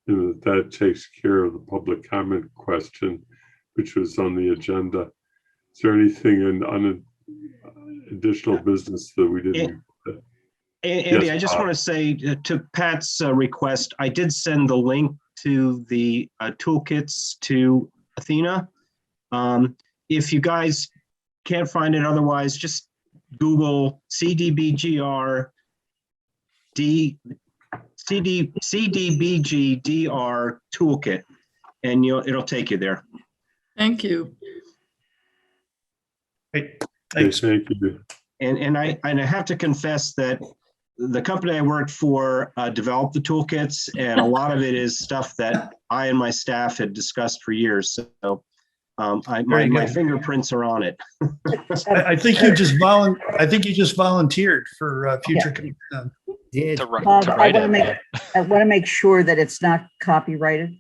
and that takes care of the public comment question, which was on the agenda. Is there anything in additional business that we didn't? Andy, Yes, I just Bob. want to say to Pat's request, I did send the link to the toolkits to Athena. If you guys can't find it otherwise, just Google CDBGDR toolkit, and it'll take you there. Thank you. Great. Okay, Thanks. thank you. And I have to confess that the company I worked for developed the toolkits, and a lot of it is stuff that I and my staff had discussed for years. So Very my good. fingerprints are on it. I think you just volunteered for future. Did. Bob, to I write want to it. make sure that it's not copyrighted.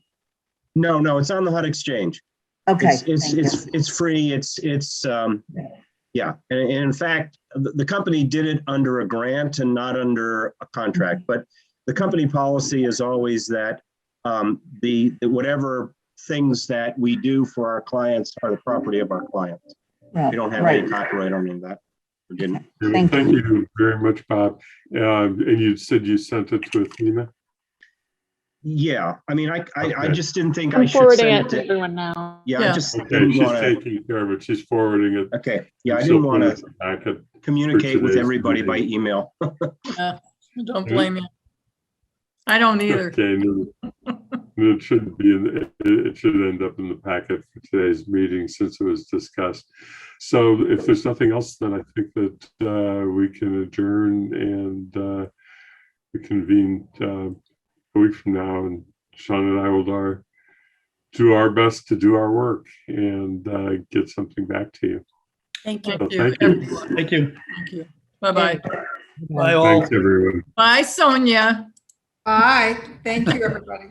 No, it's on the HUD Exchange. Okay. It's free. Yeah. And in fact, the company did it under a grant and not under a contract, but the company policy is always that whatever things that we do for our clients are the property of our clients. We don't have any copyright on any of that. We didn't. Thank you very much, Bob. And you said you sent it to Athena? Yeah, I mean, I Okay. just didn't think I I'm should forwarding send it to everyone now. Yeah, I Yeah. just Okay, didn't she's want to. taking care of it. She's forwarding it. Okay, yeah, I So didn't put want it to in the packet. communicate with today's everybody by meeting. email. Don't blame you. I don't either. Okay, no, it shouldn't be it should end up in the packet for today's meeting since it was discussed. So if there's nothing else, then I think that we can adjourn and reconvene a week from now, and Sean and I will do our best to do our work and get something back to you. Thank you. Thank you, Thank you. everyone. Thank you. Thank you. Bye-bye. Bye all. Thanks, everyone. Bye, Sonia. Bye. Thank you, everybody.